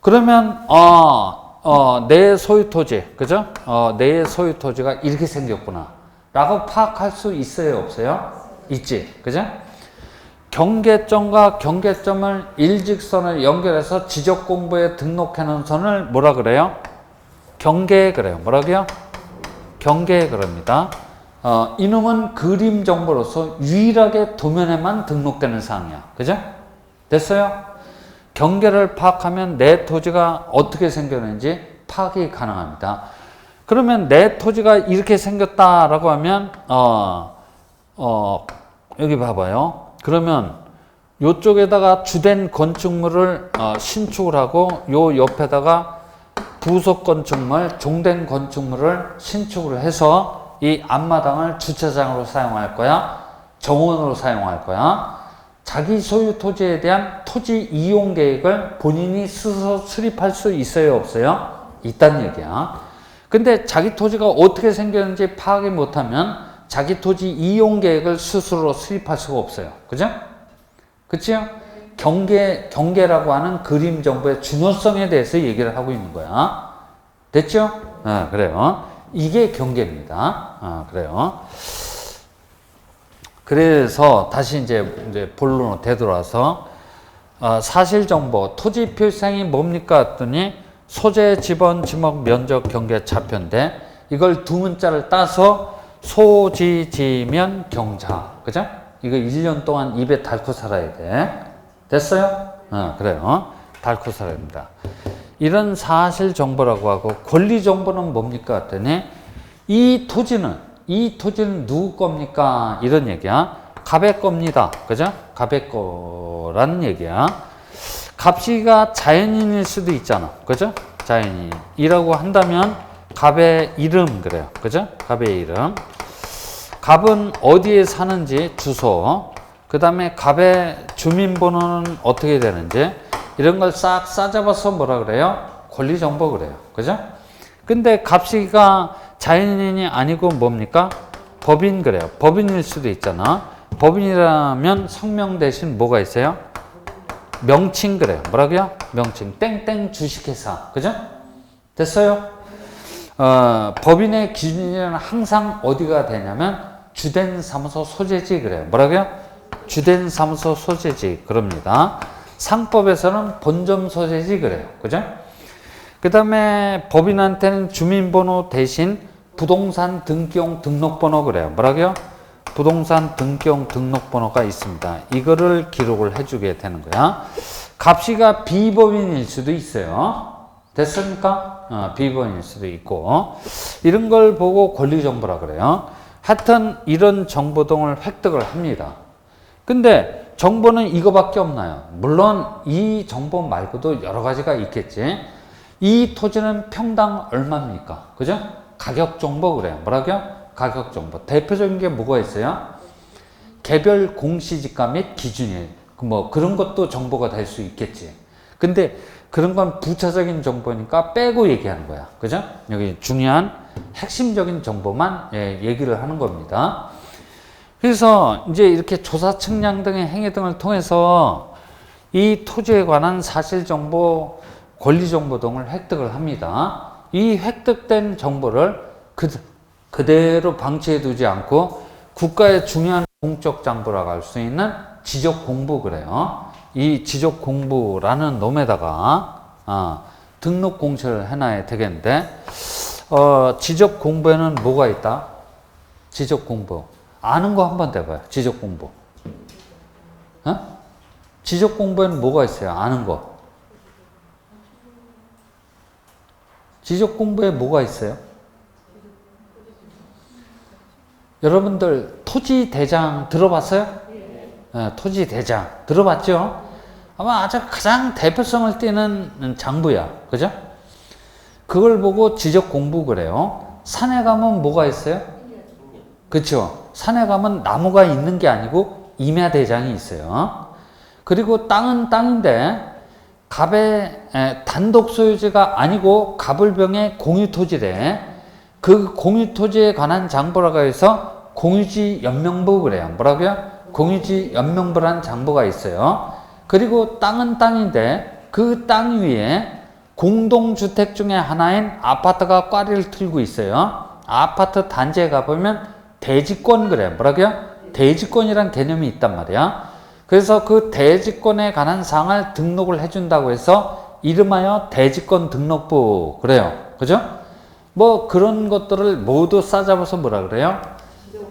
그러면 내 소유 토지, 그죠? 내 소유 토지가 이렇게 생겼구나 라고 파악할 수 있어요, 없어요? 있지, 그죠? 경계점과 경계점을 일직선을 연결해서 지적 공부에 등록해 놓은 선을 뭐라 그래요? 경계 그래요. 뭐라고요? 경계 그럽니다. 이놈은 그림 정보로서 유일하게 도면에만 등록되는 사항이야. 그죠? 됐어요? 경계를 파악하면 내 토지가 어떻게 생겼는지 파악이 가능합니다. 그러면 내 토지가 이렇게 생겼다라고 하면 여기 봐봐요. 그러면 요쪽에다가 주된 건축물을 신축을 하고 요 옆에다가 부속 건축물, 종된 건축물을 신축을 해서 이 앞마당을 주차장으로 사용할 거야? 정원으로 사용할 거야? 자기 소유 토지에 대한 토지 이용 계획을 본인이 스스로 수립할 수 있어요, 없어요? 있다는 얘기야. 근데 자기 토지가 어떻게 생겼는지 파악이 못하면 자기 토지 이용 계획을 스스로 수립할 수가 없어요. 그죠? 그치요? 경계라고 하는 그림 정보의 중요성에 대해서 얘기를 하고 있는 거야. 됐죠? 그래요. 이게 경계입니다. 그래요. 그래서 다시 이제 본론으로 되돌아서 사실 정보, 토지 필상이 뭡니까 했더니 소재, 지번, 지목, 면적, 경계, 차표인데 이걸 두 문자를 따서 소지지면 경자. 그죠? 이거 1년 동안 입에 닳고 살아야 돼. 됐어요? 그래요. 닳고 살아야 됩니다. 이런 사실 정보라고 하고 권리 정보는 뭡니까 했더니 이 토지는 누구 겁니까? 이런 얘기야. 갑의 겁니다. 그죠? 갑의 거라는 얘기야. 갑씨가 자연인일 수도 있잖아. 그죠? 자연인이라고 한다면 갑의 이름 그래요. 그죠? 갑의 이름. 갑은 어디에 사는지 주소. 그 다음에 갑의 주민번호는 어떻게 되는지. 이런 걸 싹 싸잡아서 뭐라 그래요? 권리정보 그래요. 그죠? 근데 갑시가 자연인이 아니고 뭡니까? 법인 그래요. 법인일 수도 있잖아. 법인이라면 성명 대신 뭐가 있어요? 명칭 그래요. 뭐라고요? 명칭. 땡땡 주식회사. 그죠? 됐어요? 법인의 기준에는 항상 어디가 되냐면 주된 사무소 소재지 그래요. 뭐라고요? 주된 사무소 소재지 그럽니다. 상법에서는 본점 소재지 그래요. 그죠? 그 다음에 법인한테는 주민번호 대신 부동산 등기용 등록번호 그래요. 뭐라고요? 부동산 등기용 등록번호가 있습니다. 이거를 기록을 해주게 되는 거야. 갑시가 비법인일 수도 있어요. 됐습니까? 비법인일 수도 있고 이런 걸 보고 권리정보라 그래요. 하여튼 이런 정보 등을 획득을 합니다. 근데 정보는 이거밖에 없나요? 물론 이 정보 말고도 여러 가지가 있겠지. 이 토지는 평당 얼마입니까? 그죠? 가격 정보 그래요. 뭐라고요? 가격 정보. 대표적인 게 뭐가 있어요? 개별 공시지가 및 기준이 뭐 그런 것도 정보가 될 수 있겠지. 근데 그런 건 부차적인 정보니까 빼고 얘기하는 거야. 그죠? 여기 중요한 핵심적인 정보만 얘기를 하는 겁니다. 그래서 이제 이렇게 조사 측량 등의 행위 등을 통해서 이 토지에 관한 사실 정보, 권리 정보 등을 획득을 합니다. 이 획득된 정보를 그대로 방치해 두지 않고 국가의 중요한 공적 장부라고 할 수 있는 지적 공부 그래요. 이 지적 공부라는 놈에다가 등록 공시를 해놔야 되겠는데 지적 공부에는 뭐가 있다? 지적 공부. 아는 거 한번 대봐요. 지적 공부. 지적 공부에는 뭐가 있어요? 아는 거. 지적 공부에 뭐가 있어요? 여러분들 토지 대장 들어봤어요? 네, 토지 대장 들어봤죠? 아마 아주 가장 대표성을 띠는 장부야. 그죠? 그걸 보고 지적 공부 그래요. 산에 가면 뭐가 있어요? 그쵸? 산에 가면 나무가 있는 게 아니고 임야대장이 있어요. 그리고 땅은 땅인데 갑의 단독 소유지가 아니고 갑을병의 공유토지래. 그 공유토지에 관한 장부라고 해서 공유지 연명부 그래요. 뭐라고요? 공유지 연명부란 장부가 있어요. 그리고 땅은 땅인데 그 땅 위에 공동주택 중에 하나인 아파트가 꽈리를 틀고 있어요. 아파트 단지에 가보면 대지권 그래요. 뭐라고요? 대지권이란 개념이 있단 말이야. 그래서 그 대지권에 관한 사항을 등록을 해준다고 해서 이름하여 대지권 등록부 그래요. 그죠? 뭐 그런 것들을 모두 싸잡아서 뭐라 그래요?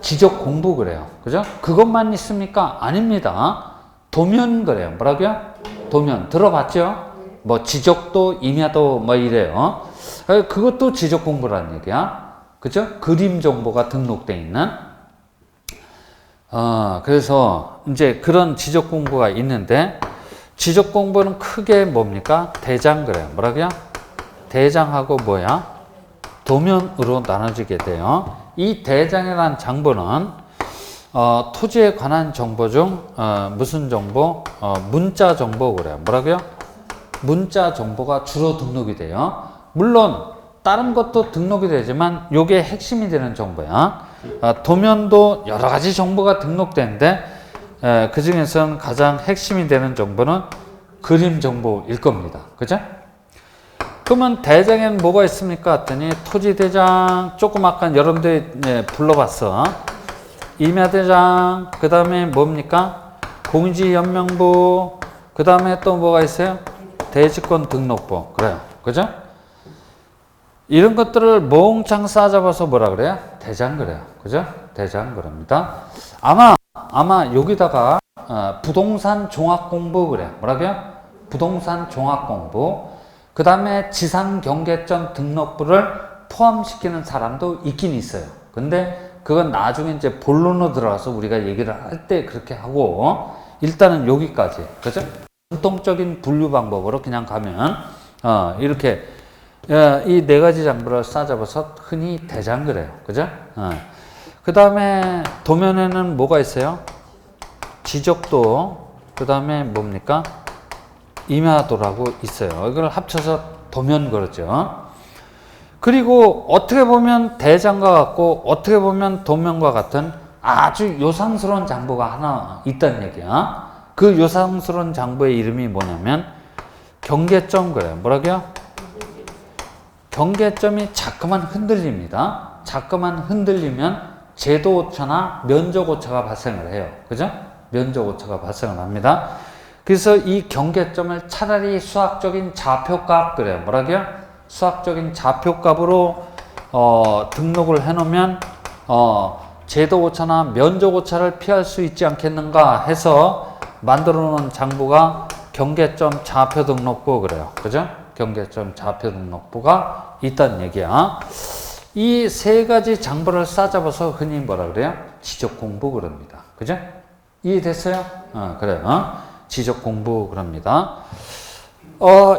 지적 공부 그래요. 그죠? 그것만 있습니까? 아닙니다. 도면 그래요. 뭐라고요? 도면. 들어봤죠? 뭐 지적도 임야도 뭐 이래요. 그것도 지적 공부라는 얘기야. 그죠? 그림 정보가 등록되어 있는. 그래서 이제 그런 지적 공부가 있는데 지적 공부는 크게 뭡니까? 대장 그래요. 뭐라고요? 대장하고 뭐야? 도면으로 나눠지게 돼요. 이 대장이라는 장부는 토지에 관한 정보 중 무슨 정보? 문자 정보 그래요. 뭐라고요? 문자 정보가 주로 등록이 돼요. 물론 다른 것도 등록이 되지만 이게 핵심이 되는 정보야. 도면도 여러 가지 정보가 등록되는데 그 중에서는 가장 핵심이 되는 정보는 그림 정보일 겁니다. 그죠? 그러면 대장에는 뭐가 있습니까? 했더니 토지 대장, 조금 아까 여러분들 불러봤어. 임야 대장, 그 다음에 뭡니까? 공지 연명부, 그 다음에 또 뭐가 있어요? 대지권 등록부. 그래요. 그죠? 이런 것들을 몽창 싸잡아서 뭐라 그래요? 대장 그래요. 그죠? 대장 그럽니다. 아마 여기다가 부동산 종합공부 그래요. 뭐라고요? 부동산 종합공부. 그 다음에 지상경계점 등록부를 포함시키는 사람도 있긴 있어요. 근데 그건 나중에 이제 본론으로 들어가서 우리가 얘기를 할 때 그렇게 하고 일단은 여기까지. 그죠? 전통적인 분류 방법으로 그냥 가면 이렇게 이 네 가지 장부를 싸잡아서 흔히 대장 그래요. 그죠? 그 다음에 도면에는 뭐가 있어요? 지적도, 그 다음에 뭡니까? 임야도라고 있어요. 이걸 합쳐서 도면 그러죠. 그리고 어떻게 보면 대장과 같고 어떻게 보면 도면과 같은 아주 요상스러운 장부가 하나 있다는 얘기야. 그 요상스러운 장부의 이름이 뭐냐면 경계점 그래요. 뭐라고요? 경계점이 자꾸만 흔들립니다. 자꾸만 흔들리면 제도오차나 면적오차가 발생을 해요. 그죠? 면적오차가 발생을 합니다. 그래서 이 경계점을 차라리 수학적인 좌표값 그래요. 뭐라고요? 수학적인 좌표값으로 등록을 해놓으면 제도오차나 면적오차를 피할 수 있지 않겠는가 해서 만들어 놓은 장부가 경계점 좌표 등록부 그래요. 그죠? 경계점 좌표 등록부가 있다는 얘기야. 이 세 가지 장부를 싸잡아서 흔히 뭐라 그래요? 지적 공부 그럽니다. 그죠? 이해됐어요? 그래요. 지적 공부 그럽니다.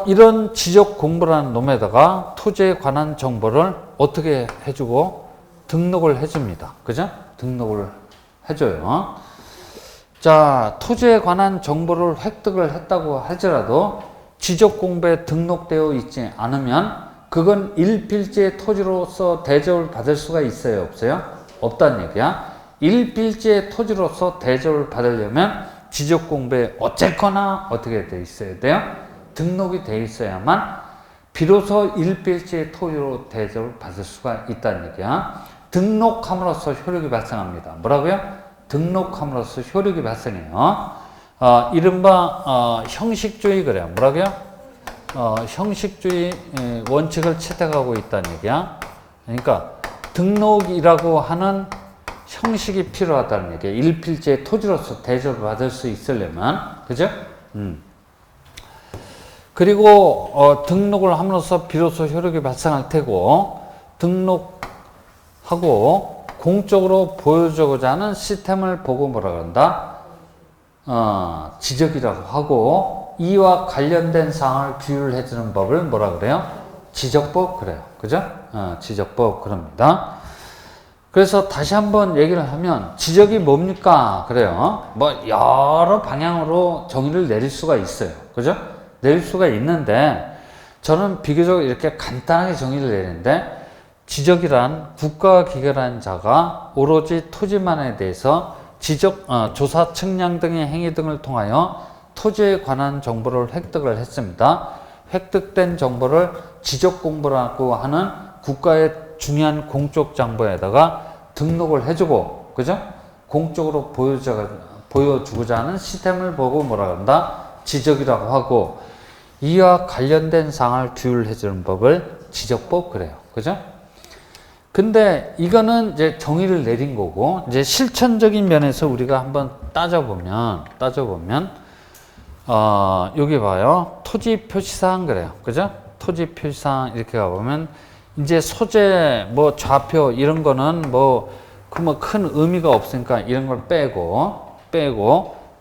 이런 지적 공부라는 놈에다가 토지에 관한 정보를 어떻게 해주고 등록을 해줍니다. 그죠? 등록을 해줘요. 자, 토지에 관한 정보를 획득을 했다고 할지라도 지적 공부에 등록되어 있지 않으면 그건 일필지의 토지로서 대접을 받을 수가 있어요? 없어요? 없다는 얘기야. 일필지의 토지로서 대접을 받으려면 지적 공부에 어쨌거나 어떻게 돼 있어야 돼요? 등록이 돼 있어야만 비로소 일필지의 토지로 대접을 받을 수가 있다는 얘기야. 등록함으로써 효력이 발생합니다. 뭐라고요? 등록함으로써 효력이 발생해요. 이른바 형식주의 그래요. 뭐라고요? 형식주의 원칙을 채택하고 있다는 얘기야. 그러니까 등록이라고 하는 형식이 필요하다는 얘기야. 일필지의 토지로서 대접을 받을 수 있으려면. 그죠? 그리고 등록을 함으로써 비로소 효력이 발생할 테고 등록하고 공적으로 보여주고자 하는 시스템을 보고 뭐라 그런다? 지적이라고 하고 이와 관련된 사항을 규율해주는 법을 뭐라 그래요? 지적법 그래요. 그죠? 지적법 그럽니다. 그래서 다시 한번 얘기를 하면 지적이 뭡니까? 그래요. 뭐 여러 방향으로 정의를 내릴 수가 있어요. 그죠? 내릴 수가 있는데 저는 비교적 이렇게 간단하게 정의를 내리는데 지적이란 국가가 기결한 자가 오로지 토지만에 대해서 조사, 측량 등의 행위 등을 통하여 토지에 관한 정보를 획득을 했습니다. 획득된 정보를 지적 공부라고 하는 국가의 중요한 공적 장부에다가 등록을 해주고, 그죠? 공적으로 보여주고자 하는 시스템을 보고 뭐라 그런다? 지적이라고 하고, 이와 관련된 사항을 규율해주는 법을 지적법 그래요. 그죠? 근데 이거는 이제 정의를 내린 거고, 이제 실천적인 면에서 우리가 한번 따져보면, 여기 봐요. 토지 표시사항 그래요. 그죠? 토지 표시사항 이렇게 가보면, 이제 소재, 뭐 좌표 이런 거는 큰 의미가 없으니까 이런 걸 빼고,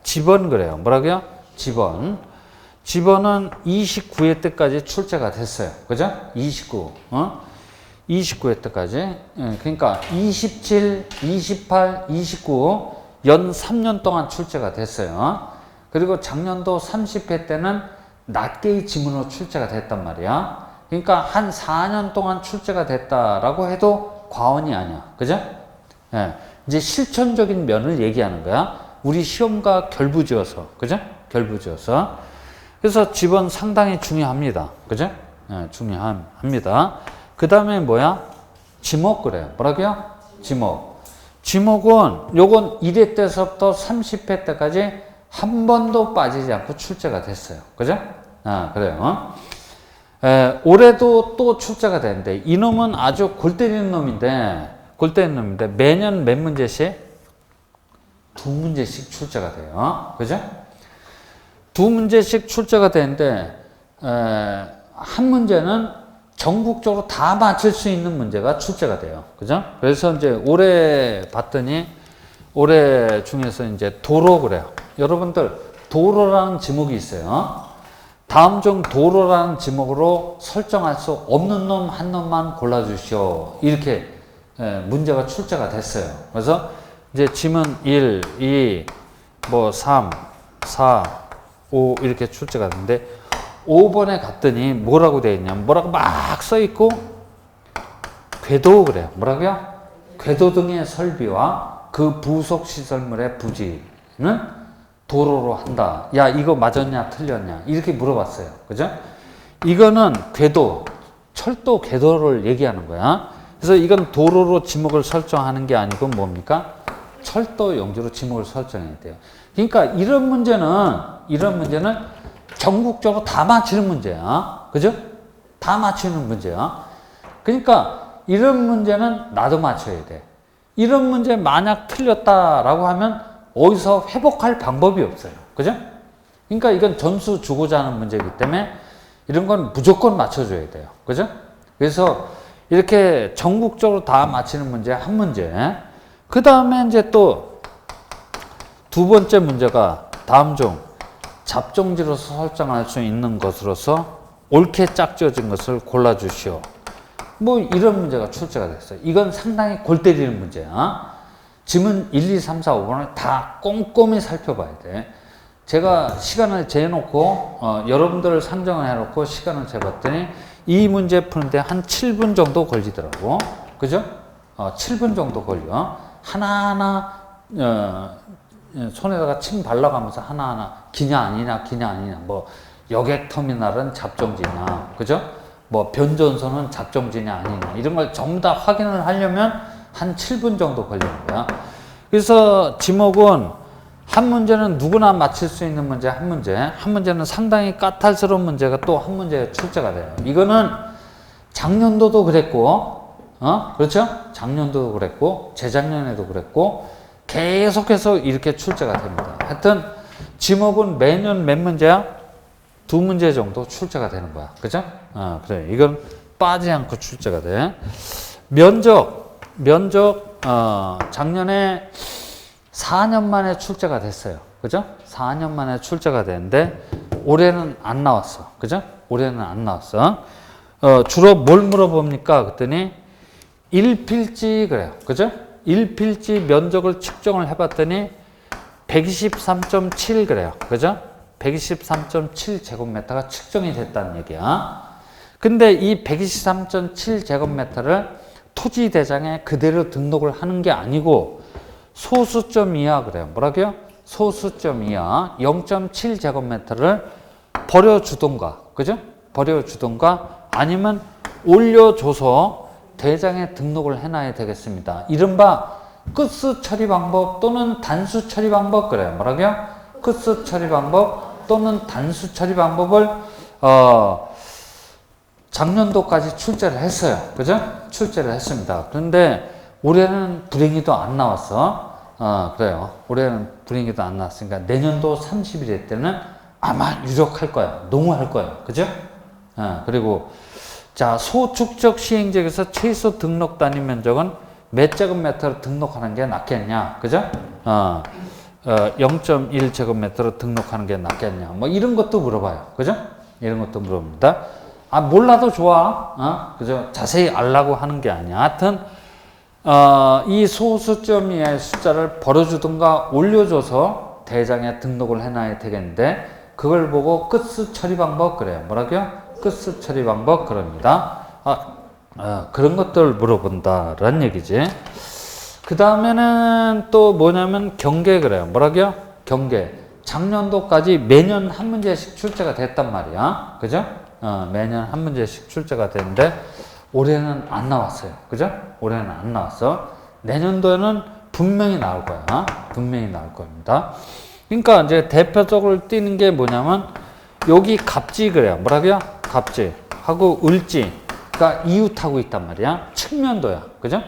지번 그래요. 뭐라고요? 지번. 지번은 29회 때까지 출제가 됐어요. 그죠? 29회 때까지. 그러니까 27, 28, 29, 연 3년 동안 출제가 됐어요. 그리고 작년도 30회 때는 낱개의 지문으로 출제가 됐단 말이야. 그러니까 한 4년 동안 출제가 됐다라고 해도 과언이 아니야. 그죠? 예. 이제 실천적인 면을 얘기하는 거야. 우리 시험과 결부지어서. 그죠? 결부지어서. 그래서 지번 상당히 중요합니다. 그죠? 예, 중요합니다. 그 다음에 뭐야? 지목 그래요. 뭐라고요? 지목. 지목은 요건 1회 때서부터 30회 때까지 한 번도 빠지지 않고 출제가 됐어요. 그죠? 그래요. 올해도 또 출제가 되는데 이놈은 아주 골 때리는 놈인데 매년 몇 문제씩? 2문제씩 출제가 돼요. 그죠? 2문제씩 출제가 되는데 한 문제는 전국적으로 다 맞출 수 있는 문제가 출제가 돼요. 그죠? 그래서 이제 올해 봤더니 올해 중에서 이제 도로 그래요. 여러분들 도로라는 지목이 있어요. 다음 중 도로라는 지목으로 설정할 수 없는 놈 한 놈만 골라주시오. 이렇게 문제가 출제가 됐어요. 그래서 이제 지문 1, 2, 3, 4, 이렇게 출제가 되는데 5번에 갔더니 뭐라고 되어 있냐면 뭐라고 막 써 있고 궤도 그래요. 뭐라고요? 궤도 등의 설비와 그 부속 시설물의 부지는 도로로 한다. 야, 이거 맞았냐 틀렸냐 이렇게 물어봤어요. 그죠? 이거는 궤도, 철도 궤도를 얘기하는 거야. 그래서 이건 도로로 지목을 설정하는 게 아니고 뭡니까? 철도 용지로 지목을 설정해야 돼요. 그러니까 이런 문제는 전국적으로 다 맞히는 문제야. 그죠? 다 맞히는 문제야. 그러니까 이런 문제는 나도 맞춰야 돼. 이런 문제 만약 틀렸다라고 하면 어디서 회복할 방법이 없어요. 그죠? 그러니까 이건 점수 주고자 하는 문제이기 때문에 이런 건 무조건 맞춰줘야 돼요. 그죠? 그래서 이렇게 전국적으로 다 맞히는 문제 한 문제. 그 다음에 이제 또 두 번째 문제가 다음 중 잡종지로서 설정할 수 있는 것으로서 옳게 짝지어진 것을 골라주시오. 뭐 이런 문제가 출제가 됐어요. 이건 상당히 골 때리는 문제야. 지문 1, 2, 3, 4, 5번을 다 꼼꼼히 살펴봐야 돼. 제가 시간을 재놓고 여러분들을 상정을 해놓고 시간을 재봤더니 이 문제 푸는데 한 7분 정도 걸리더라고. 그죠? 7분 정도 걸려. 하나하나 손에다가 침 발라가면서 하나하나 기냐 아니냐 뭐 여객터미널은 잡종지냐 그죠? 뭐 변전소는 잡종지냐 아니냐 이런 걸 전부 다 확인을 하려면 한 7분 정도 걸리는 거야. 그래서 지목은 한 문제는 누구나 맞힐 수 있는 문제 한 문제는 상당히 까탈스러운 문제가 또 한 문제에 출제가 돼요. 이거는 작년도도 그랬고 그렇죠? 작년도도 그랬고 재작년에도 그랬고 계속해서 이렇게 출제가 됩니다. 하여튼 지목은 매년 몇 문제야? 2문제 정도 출제가 되는 거야. 그죠? 그래. 이건 빠지지 않고 출제가 돼. 면적 작년에 4년 만에 출제가 됐어요. 그죠? 4년 만에 출제가 됐는데 올해는 안 나왔어. 그죠? 올해는 안 나왔어. 주로 뭘 물어봅니까? 그랬더니 1필지 그래요. 그죠? 1필지 면적을 측정을 해봤더니 123.7 그래요. 그죠? 123.7제곱미터가 측정이 됐다는 얘기야. 근데 이 123.7제곱미터를 토지 대장에 그대로 등록을 하는 게 아니고 소수점 이하 그래요. 뭐라고요? 소수점 이하 0.7제곱미터를 버려주던가, 그죠? 버려주던가 아니면 올려줘서 대장에 등록을 해놔야 되겠습니다. 이른바 끝수 처리 방법 또는 단수 처리 방법 그래요. 뭐라고요? 끝수 처리 방법 또는 단수 처리 방법을 작년도까지 출제를 했어요. 그죠? 출제를 했습니다. 그런데 올해는 불행히도 안 나왔어. 그래요. 올해는 불행히도 안 나왔으니까 내년도 30일 때는 아마 유력할 거야. 농후할 거야. 그죠? 그리고 자, 소축적 시행지역에서 최소 등록 단위 면적은 몇 제곱미터로 등록하는 게 낫겠냐? 그죠? 0.1제곱미터로 등록하는 게 낫겠냐? 뭐 이런 것도 물어봐요. 그죠? 이런 것도 물어봅니다. 몰라도 좋아. 그죠? 자세히 알라고 하는 게 아니야. 하여튼 이 소수점 이하의 숫자를 벌어주든가 올려줘서 대장에 등록을 해놔야 되겠는데 그걸 보고 끝수 처리 방법 그래요. 뭐라고요? 끝수 처리 방법 그럽니다. 그런 것들 물어본다라는 얘기지. 그 다음에는 또 뭐냐면 경계 그래요. 뭐라고요? 경계. 작년도까지 매년 한 문제씩 출제가 됐단 말이야. 그죠? 매년 한 문제씩 출제가 됐는데 올해는 안 나왔어요. 그죠? 올해는 안 나왔어. 내년도에는 분명히 나올 거야. 분명히 나올 겁니다. 그러니까 이제 대표적으로 띄는 게 뭐냐면 여기 갑지 그래요. 뭐라고요? 갑지 하고 을지가 이웃하고 있단 말이야. 측면도야. 그죠?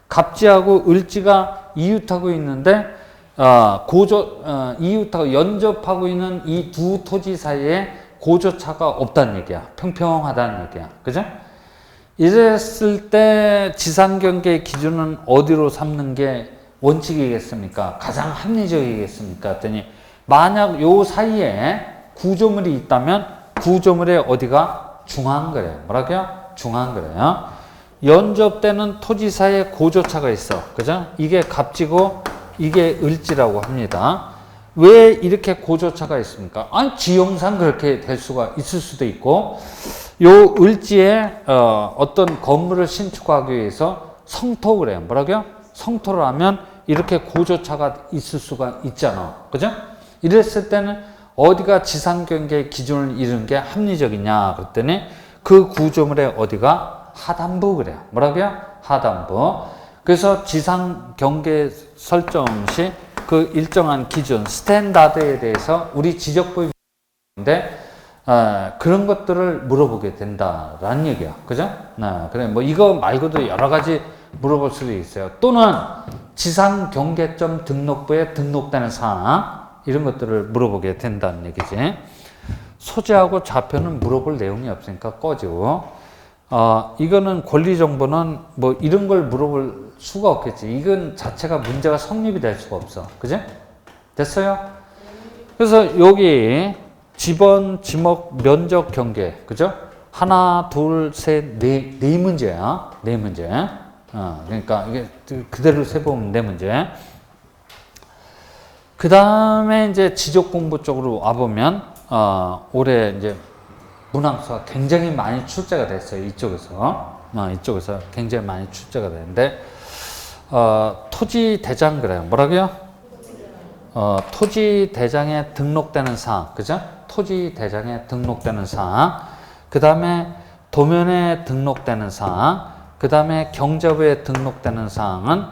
갑지하고 을지가 이웃하고 있는데 이웃하고 연접하고 있는 이 두 토지 사이에 고조차가 없다는 얘기야. 평평하다는 얘기야. 그죠? 이랬을 때 지상경계의 기준은 어디로 삼는 게 원칙이겠습니까? 가장 합리적이겠습니까? 했더니 만약 요 사이에 구조물이 있다면 구조물의 어디가 중앙거래요. 뭐라고요? 중앙거래요. 연접되는 토지 사이에 고조차가 있어. 그죠? 이게 갑지고 이게 을지라고 합니다. 왜 이렇게 고조차가 있습니까? 아니, 지형상 그렇게 될 수가 있을 수도 있고, 요 을지에 어떤 건물을 신축하기 위해서 성토를 해요. 뭐라고요? 성토를 하면 이렇게 고조차가 있을 수가 있잖아. 그죠? 이랬을 때는 어디가 지상경계의 기준을 이루는 게 합리적이냐 그랬더니 그 구조물의 어디가 하단부 그래요. 뭐라고요? 하단부. 그래서 지상경계 설정 시 그 일정한 기준, 스탠다드에 대해서 우리 지적부인데 그런 것들을 물어보게 된다라는 얘기야. 그죠? 그래. 뭐 이거 말고도 여러 가지 물어볼 수도 있어요. 또는 지상 경계점 등록부에 등록되는 사항, 이런 것들을 물어보게 된다는 얘기지. 소재하고 좌표는 물어볼 내용이 없으니까 꺼지고, 이거는 권리 정보는 뭐 이런 걸 물어볼 수가 없겠지. 이건 자체가 문제가 성립이 될 수가 없어. 그죠? 됐어요? 그래서 여기 지번, 지목, 면적 경계, 그죠? 하나, 둘, 셋, 네 문제야. 네 문제. 그러니까 이게 그대로 세보면 네 문제. 그 다음에 이제 지적 공부 쪽으로 와보면, 올해 이제 문항수가 굉장히 많이 출제가 됐어요. 이쪽에서. 이쪽에서 굉장히 많이 출제가 되는데, 토지 대장 그래요. 뭐라고요? 토지 대장에 등록되는 사항, 그죠? 토지 대장에 등록되는 사항, 그 다음에 도면에 등록되는 사항, 그 다음에 경자부에 등록되는 사항은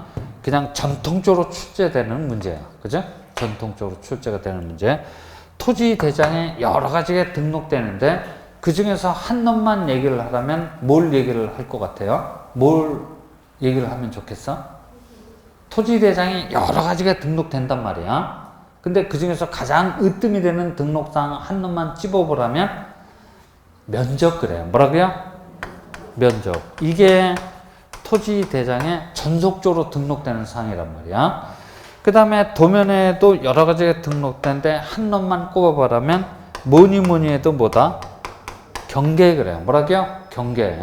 그냥 전통적으로 출제되는 문제예요. 그죠? 전통적으로 출제가 되는 문제. 토지 대장에 여러 가지가 등록되는데 그 중에서 한 놈만 얘기를 하라면 뭘 얘기를 할 것 같아요? 뭘 얘기를 하면 좋겠어? 토지 대장에 여러 가지가 등록된단 말이야. 근데 그 중에서 가장 으뜸이 되는 등록사항 한 놈만 찝어보라면 면적 그래요. 뭐라고요? 면적. 이게 토지 대장에 전속적으로 등록되는 사항이란 말이야. 그 다음에 도면에도 여러 가지가 등록되는데 한 놈만 꼽아보라면 뭐니 해도 뭐다? 경계 그래요. 뭐라고요? 경계.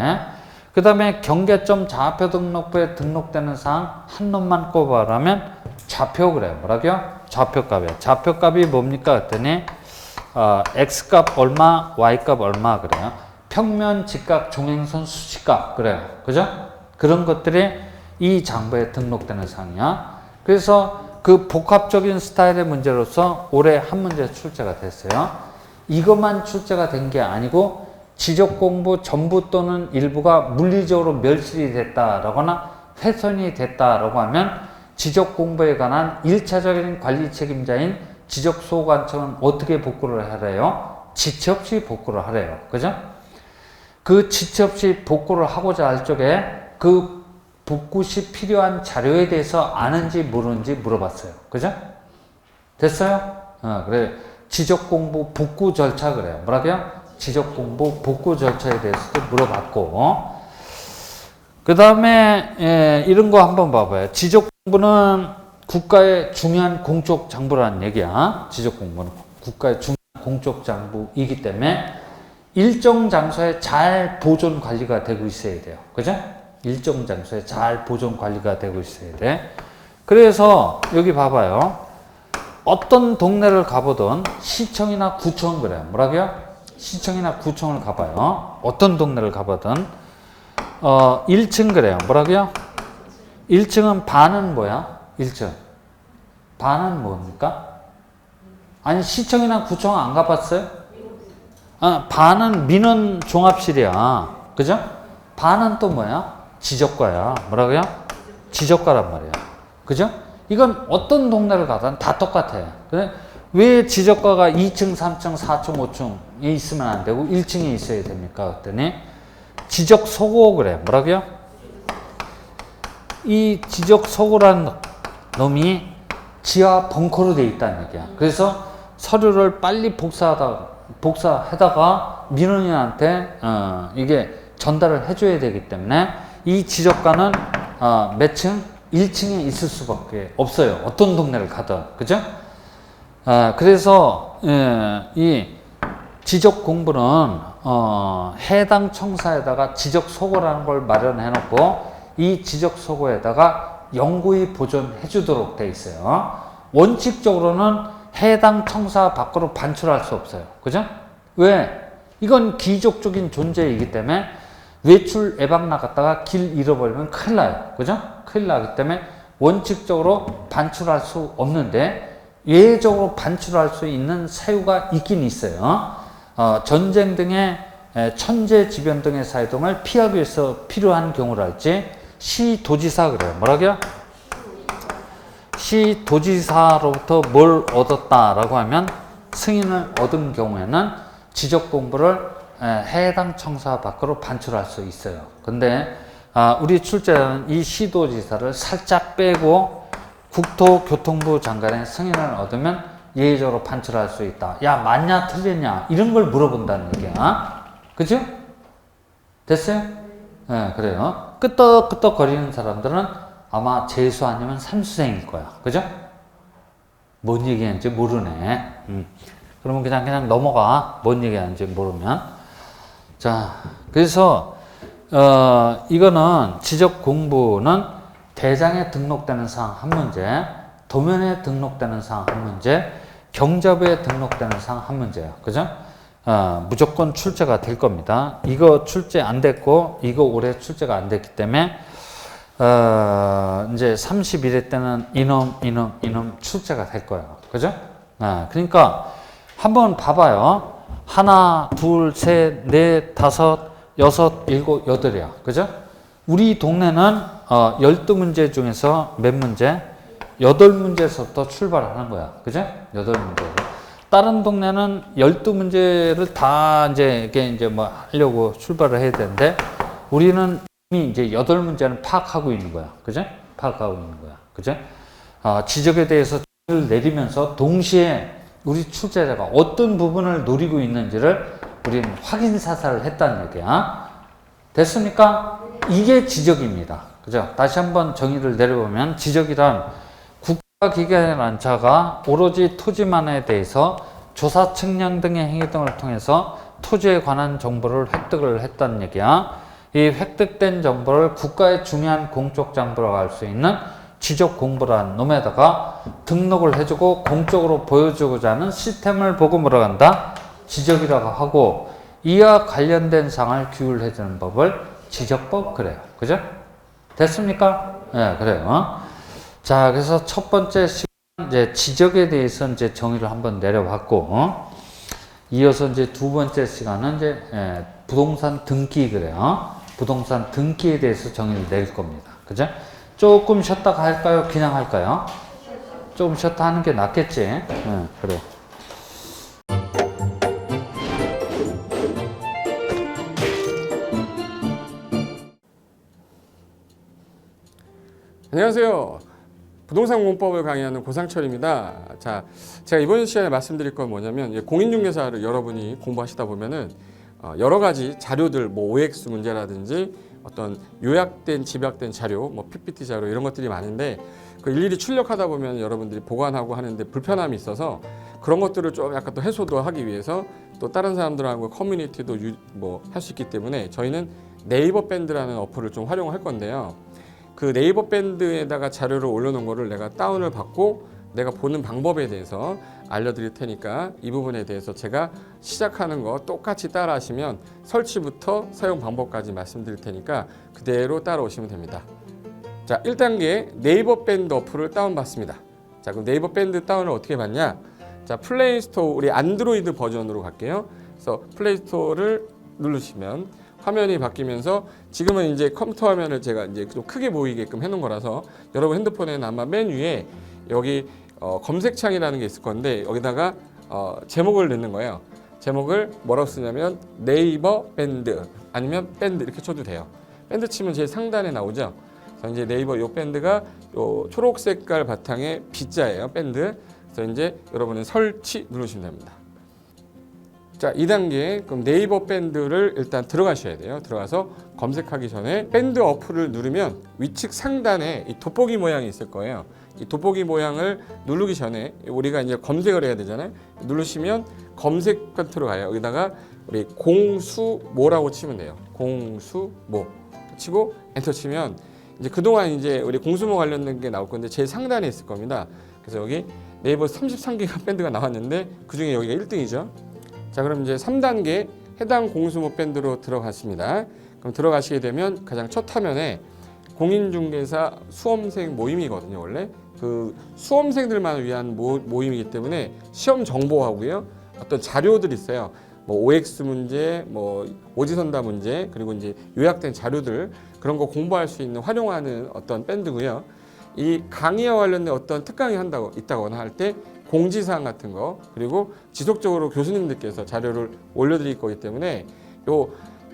그 다음에 경계점 좌표 등록부에 등록되는 사항 한 놈만 꼽아라면 좌표 그래요. 뭐라고요? 좌표값이에요. 좌표값이 뭡니까? 그랬더니 x값 얼마, y값 얼마 그래요. 평면, 직각, 종행선, 수직값 그래요. 그죠? 그런 것들이 이 장부에 등록되는 사항이야. 그래서 그 복합적인 스타일의 문제로서 올해 한 문제 출제가 됐어요. 이것만 출제가 된 게 아니고 지적 공부 전부 또는 일부가 물리적으로 멸실이 됐다라거나 훼손이 됐다라고 하면 지적 공부에 관한 1차적인 관리 책임자인 지적소관청은 어떻게 복구를 하래요? 지체 없이 복구를 하래요. 그죠? 그 지체 없이 복구를 하고자 할 적에 그 복구 시 필요한 자료에 대해서 아는지 모르는지 물어봤어요. 그죠? 됐어요? 그래. 지적 공부 복구 절차 그래요. 뭐라고요? 지적 공부 복구 절차에 대해서도 물어봤고, 그 다음에 이런 거 한번 봐봐요. 지적 공부는 국가의 중요한 공적 장부라는 얘기야. 지적 공부는 국가의 중요한 공적 장부이기 때문에 일정 장소에 잘 보존 관리가 되고 있어야 돼요. 그죠? 일정 장소에 잘 보존 관리가 되고 있어야 돼. 그래서 여기 봐봐요. 어떤 동네를 가보든 시청이나 구청 그래요. 뭐라고요? 시청이나 구청을 가봐요. 어떤 동네를 가보든 1층 그래요. 뭐라고요? 1층은 반은 뭐야? 1층 반은 뭡니까? 아니 시청이나 구청 안 가봤어요? 반은 민원 종합실이야. 그죠? 반은 또 뭐야? 지적과야. 뭐라고요? 지적과란 말이야. 그죠? 이건 어떤 동네를 가든 다 똑같아요. 그래? 왜 지적과가 2층, 3층, 4층, 5층에 있으면 안 되고 1층에 있어야 됩니까? 그랬더니 지적소고 그래. 뭐라고요? 이 지적소고라는 놈이 지하 벙커로 돼 있다는 얘기야. 그래서 서류를 빨리 복사해다가 민원인한테 이게 전달을 해줘야 되기 때문에 이 지적과는 몇 층? 1층에 있을 수밖에 없어요. 어떤 동네를 가든. 그죠? 그래서 이 지적 공부는 해당 청사에다가 지적 소고라는 걸 마련해 놓고 이 지적 소고에다가 영구히 보존해 주도록 돼 있어요. 원칙적으로는 해당 청사 밖으로 반출할 수 없어요. 그죠? 왜? 이건 기족적인 존재이기 때문에 외출 외박 나갔다가 길 잃어버리면 큰일 나요. 그죠? 큰일 나기 때문에 원칙적으로 반출할 수 없는데 예외적으로 반출할 수 있는 사유가 있긴 있어요. 전쟁 등의 천재지변 등의 사유등을 피하기 위해서 필요한 경우랄지 시도지사 그래요. 뭐라고요? 시도지사로부터 뭘 얻었다라고 하면 승인을 얻은 경우에는 지적 공부를 해당 청사 밖으로 반출할 수 있어요. 근데 우리 출제자는 이 시도지사를 살짝 빼고 국토교통부 장관의 승인을 얻으면 예외적으로 반출할 수 있다. 야, 맞냐 틀렸냐 이런 걸 물어본다는 얘기야. 그죠? 됐어요? 네, 그래요. 끄떡끄떡 거리는 사람들은 아마 재수 아니면 삼수생일 거야. 그죠? 뭔 얘기하는지 모르네. 그러면 그냥 넘어가. 뭔 얘기하는지 모르면. 자, 그래서 이거는 지적 공부는 대장에 등록되는 사항 한 문제, 도면에 등록되는 사항 한 문제, 경자부에 등록되는 사항 한 문제예요. 그죠? 무조건 출제가 될 겁니다. 이거 출제 안 됐고, 이거 올해 출제가 안 됐기 때문에, 이제 31회 때는 이놈 출제가 될 거예요. 그죠? 그러니까, 한번 봐봐요. 하나, 둘, 셋, 넷, 다섯, 여섯, 일곱, 여덟이야. 그죠? 우리 동네는 12문제 중에서 몇 문제? 8문제에서부터 출발하는 거야. 그죠? 8문제. 다른 동네는 12문제를 다 이제 뭐 하려고 출발을 해야 되는데, 우리는 이미 이제 8문제는 파악하고 있는 거야. 그죠? 파악하고 있는 거야. 그죠? 지적에 대해서 를 내리면서 동시에 우리 출제자가 어떤 부분을 노리고 있는지를 우리는 확인 사살을 했다는 얘기야. 됐습니까? 이게 지적입니다. 그죠? 다시 한번 정의를 내려보면 지적이란 국가기관이라는 자가 오로지 토지만에 대해서 조사, 측량 등의 행위 등을 통해서 토지에 관한 정보를 획득을 했다는 얘기야. 이 획득된 정보를 국가의 중요한 공적 정보라고 할 수 있는 지적 공부라는 놈에다가 등록을 해주고 공적으로 보여주고자 하는 시스템을 보고 뭐라고 한다? 지적이라고 하고, 이와 관련된 사항을 규율해주는 법을 지적법 그래요. 그죠? 됐습니까? 네, 그래요. 자, 그래서 첫 번째 시간 이제 지적에 대해서 이제 정의를 한번 내려봤고, 이어서 이제 두 번째 시간은 이제 부동산 등기 그래요. 부동산 등기에 대해서 정의를 내릴 겁니다. 그죠? 조금 쉬었다가 할까요? 그냥 할까요? 조금 쉬었다 하는 게 낫겠지? 그래. 안녕하세요. 부동산 공법을 강의하는 고상철입니다. 자, 제가 이번 시간에 말씀드릴 건 뭐냐면, 공인중개사를 여러분이 공부하시다 보면은 여러 가지 자료들, 뭐 OX 문제라든지 어떤 요약된, 집약된 자료, 뭐 PPT 자료 이런 것들이 많은데, 그 일일이 출력하다 보면 여러분들이 보관하고 하는데 불편함이 있어서 그런 것들을 좀 약간 또 해소도 하기 위해서 또 다른 사람들하고 커뮤니티도 뭐 할 수 있기 때문에 저희는 네이버 밴드라는 어플을 좀 활용할 건데요. 그 네이버 밴드에다가 자료를 올려놓은 거를 내가 다운을 받고 내가 보는 방법에 대해서 알려드릴 테니까 이 부분에 대해서 제가 시작하는 거 똑같이 따라 하시면 설치부터 사용 방법까지 말씀드릴 테니까 그대로 따라오시면 됩니다. 자, 1단계 네이버 밴드 어플을 다운받습니다. 자, 그럼 네이버 밴드 다운을 어떻게 받냐? 자, 플레이스토어, 우리 안드로이드 버전으로 갈게요. 그래서 플레이스토어를 누르시면 화면이 바뀌면서, 지금은 이제 컴퓨터 화면을 제가 이제 좀 크게 보이게끔 해놓은 거라서 여러분 핸드폰에는 아마 맨 위에 여기 검색창이라는 게 있을 건데, 여기다가 제목을 넣는 거예요. 제목을 뭐라고 쓰냐면 네이버 밴드 아니면 밴드 이렇게 쳐도 돼요. 밴드 치면 제일 상단에 나오죠. 그래서 이제 네이버 요 밴드가 요 초록 색깔 바탕에 B자예요. 밴드. 그래서 이제 여러분은 설치 누르시면 됩니다. 자, 2단계 그럼 네이버 밴드를 일단 들어가셔야 돼요. 들어가서 검색하기 전에 밴드 어플을 누르면 위측 상단에 이 돋보기 모양이 있을 거예요. 이 돋보기 모양을 누르기 전에 우리가 이제 검색을 해야 되잖아요. 누르시면 검색 컨트롤 가요. 여기다가 우리 공수모라고 치면 돼요. 공수모 치고 엔터 치면 이제 그동안 이제 우리 공수모 관련된 게 나올 건데 제일 상단에 있을 겁니다. 그래서 여기 네이버 33개가 밴드가 나왔는데 그중에 여기가 1등이죠. 자, 그럼 이제 3단계 해당 공수모 밴드로 들어갔습니다. 그럼 들어가시게 되면 가장 첫 화면에 공인중개사 수험생 모임이거든요. 원래 그 수험생들만 위한 모임이기 때문에 시험 정보하고요, 어떤 자료들이 있어요. 뭐 OX 문제, 뭐 오지선다 문제, 그리고 이제 요약된 자료들, 그런 거 공부할 수 있는 활용하는 어떤 밴드고요. 이 강의와 관련된 어떤 특강이 있다거나 할 때 공지사항 같은 거, 그리고 지속적으로 교수님들께서 자료를 올려드릴 거기 때문에 요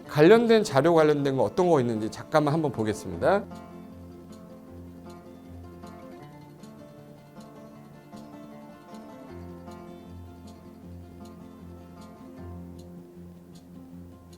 관련된 자료 관련된 거 어떤 거 있는지 잠깐만 한번 보겠습니다.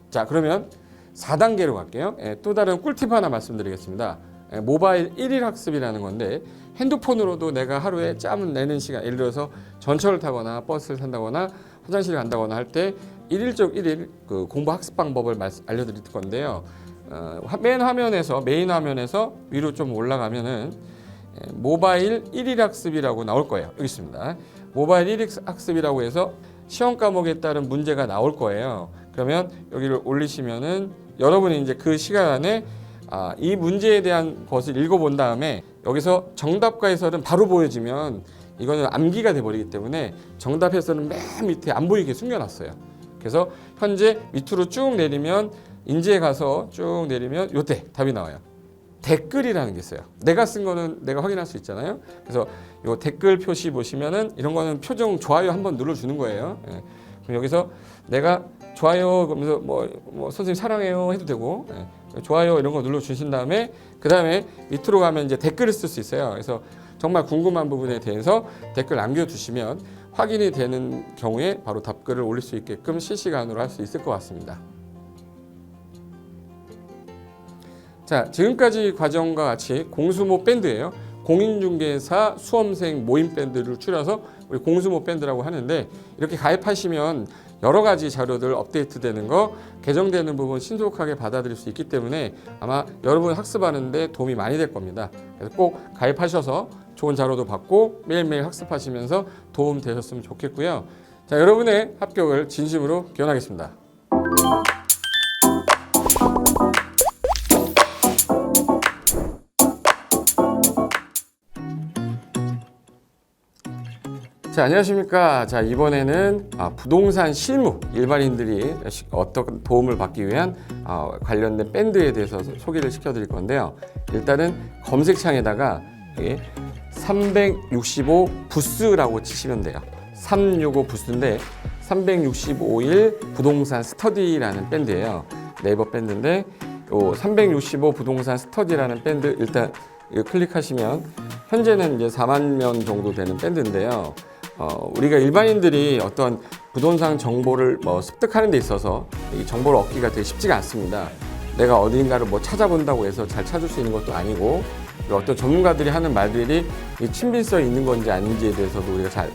자, 그러면 4단계로 갈게요. 또 다른 꿀팁 하나 말씀드리겠습니다. 모바일 1일 학습이라는 건데, 핸드폰으로도 내가 하루에 짬을 내는 시간, 예를 들어서 전철을 타거나 버스를 탄다거나 화장실을 간다거나 할 때 1일 그 공부 학습 방법을 알려드릴 건데요. 메인 화면에서 위로 좀 올라가면은 모바일 1일 학습이라고 나올 거예요. 여기 있습니다. 모바일 1일 학습이라고 해서 시험 과목에 따른 문제가 나올 거예요. 그러면 여기를 올리시면은 여러분이 이제 그 시간 안에 이 문제에 대한 것을 읽어본 다음에 여기서 정답과 해설은 바로 보여지면 이거는 암기가 돼버리기 때문에 정답 해설은 맨 밑에 안 보이게 숨겨놨어요. 그래서 현재 밑으로 쭉 내리면 인지에 가서 쭉 내리면 요때 답이 나와요. 댓글이라는 게 있어요. 내가 쓴 거는 내가 확인할 수 있잖아요. 그래서 요 댓글 표시 보시면은 이런 거는 표정 좋아요 한번 눌러주는 거예요. 그럼 여기서 내가 좋아요 그러면서 뭐 선생님 사랑해요 해도 되고, 좋아요 이런 거 눌러주신 다음에 그 다음에 밑으로 가면 이제 댓글을 쓸 수 있어요. 그래서 정말 궁금한 부분에 대해서 댓글 남겨주시면 확인이 되는 경우에 바로 답글을 올릴 수 있게끔 실시간으로 할 수 있을 것 같습니다. 자, 지금까지 과정과 같이 공수모 밴드예요. 공인중개사 수험생 모임 밴드를 줄여서 우리 공수모 밴드라고 하는데, 이렇게 가입하시면 여러 가지 자료들 업데이트되는 거, 개정되는 부분 신속하게 받아들일 수 있기 때문에 아마 여러분 학습하는데 도움이 많이 될 겁니다. 그래서 꼭 가입하셔서 좋은 자료도 받고 매일매일 학습하시면서 도움 되셨으면 좋겠고요. 자, 여러분의 합격을 진심으로 기원하겠습니다. 자, 안녕하십니까. 자, 이번에는 부동산 실무, 일반인들이 어떤 도움을 받기 위한 관련된 밴드에 대해서 소개를 시켜드릴 건데요. 일단은 검색창에다가 365 부스라고 치시면 돼요. 365 부스인데 365일 부동산 스터디라는 밴드예요. 네이버 밴드인데 365 부동산 스터디라는 밴드 일단 이거 클릭하시면 현재는 이제 4만 명 정도 되는 밴드인데요. 우리가 일반인들이 어떤 부동산 정보를 습득하는 데 있어서 이 정보를 얻기가 되게 쉽지가 않습니다. 내가 어딘가를 찾아본다고 해서 잘 찾을 수 있는 것도 아니고, 어떤 전문가들이 하는 말들이 친밀성이 있는 건지 아닌지에 대해서도 우리가 잘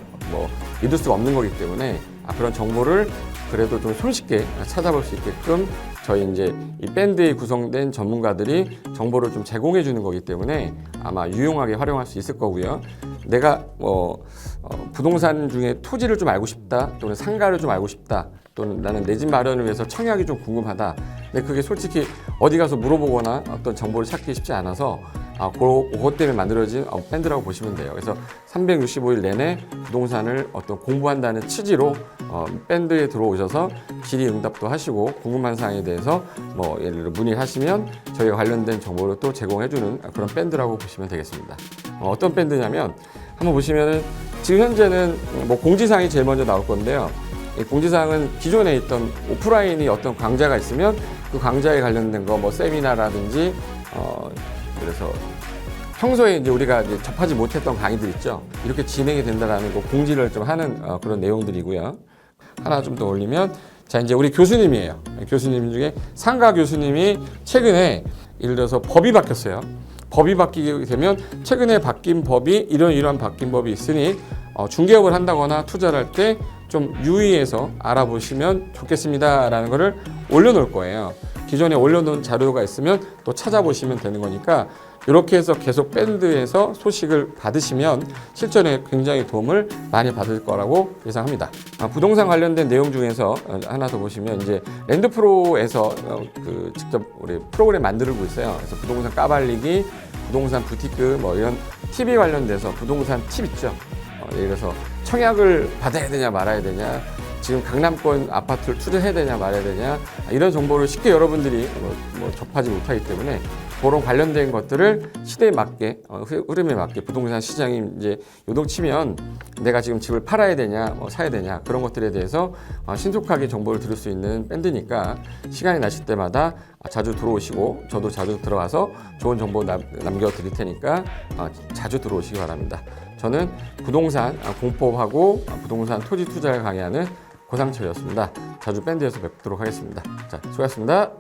믿을 수가 없는 거기 때문에 그런 정보를 그래도 좀 손쉽게 찾아볼 수 있게끔 저희 이제 이 밴드에 구성된 전문가들이 정보를 좀 제공해 주는 거기 때문에 아마 유용하게 활용할 수 있을 거고요. 내가 부동산 중에 토지를 좀 알고 싶다, 또는 상가를 좀 알고 싶다, 또는 나는 내 집 마련을 위해서 청약이 좀 궁금하다. 근데 그게 솔직히 어디 가서 물어보거나 어떤 정보를 찾기 쉽지 않아서 그것 때문에 만들어진 밴드라고 보시면 돼요. 그래서 365일 내내 부동산을 어떤 공부한다는 취지로 밴드에 들어오셔서 질의응답도 하시고 궁금한 사항에 대해서 예를 들어 문의를 하시면 저희가 관련된 정보를 또 제공해주는 그런 밴드라고 보시면 되겠습니다. 어떤 밴드냐면 한번 보시면은 지금 현재는 공지사항이 제일 먼저 나올 건데요. 이 공지사항은 기존에 있던 오프라인이 어떤 강좌가 있으면 그 강좌에 관련된 거 세미나라든지 그래서 평소에 이제 우리가 이제 접하지 못했던 강의들 있죠. 이렇게 진행이 된다라는 거 공지를 좀 하는 그런 내용들이고요. 하나 좀 더 올리면 자, 이제 우리 교수님이에요. 교수님 중에 상가 교수님이 최근에 예를 들어서 법이 바뀌었어요. 법이 바뀌게 되면 최근에 바뀐 법이 이러한 바뀐 법이 있으니 중개업을 한다거나 투자를 할 때 좀 유의해서 알아보시면 좋겠습니다라는 거를 올려놓을 거예요. 기존에 올려놓은 자료가 있으면 또 찾아보시면 되는 거니까 이렇게 해서 계속 밴드에서 소식을 받으시면 실전에 굉장히 도움을 많이 받을 거라고 예상합니다. 부동산 관련된 내용 중에서 하나 더 보시면 이제 랜드프로에서 그 직접 우리 프로그램 만들고 있어요. 그래서 부동산 까발리기, 부동산 부티크 뭐 이런 TV 관련돼서 부동산 팁 있죠. 예를 들어서 청약을 받아야 되냐 말아야 되냐, 지금 강남권 아파트를 투자해야 되냐 말아야 되냐, 이런 정보를 쉽게 여러분들이 뭐 접하지 못하기 때문에 그런 관련된 것들을 시대에 맞게 흐름에 맞게 부동산 시장이 이제 요동치면 내가 지금 집을 팔아야 되냐 사야 되냐 그런 것들에 대해서 신속하게 정보를 들을 수 있는 밴드니까 시간이 나실 때마다 자주 들어오시고 저도 자주 들어와서 좋은 정보 남겨드릴 테니까 자주 들어오시기 바랍니다. 저는 부동산 공법하고 부동산 토지 투자를 강의하는 고상철이었습니다. 자주 밴드에서 뵙도록 하겠습니다. 자, 수고하셨습니다.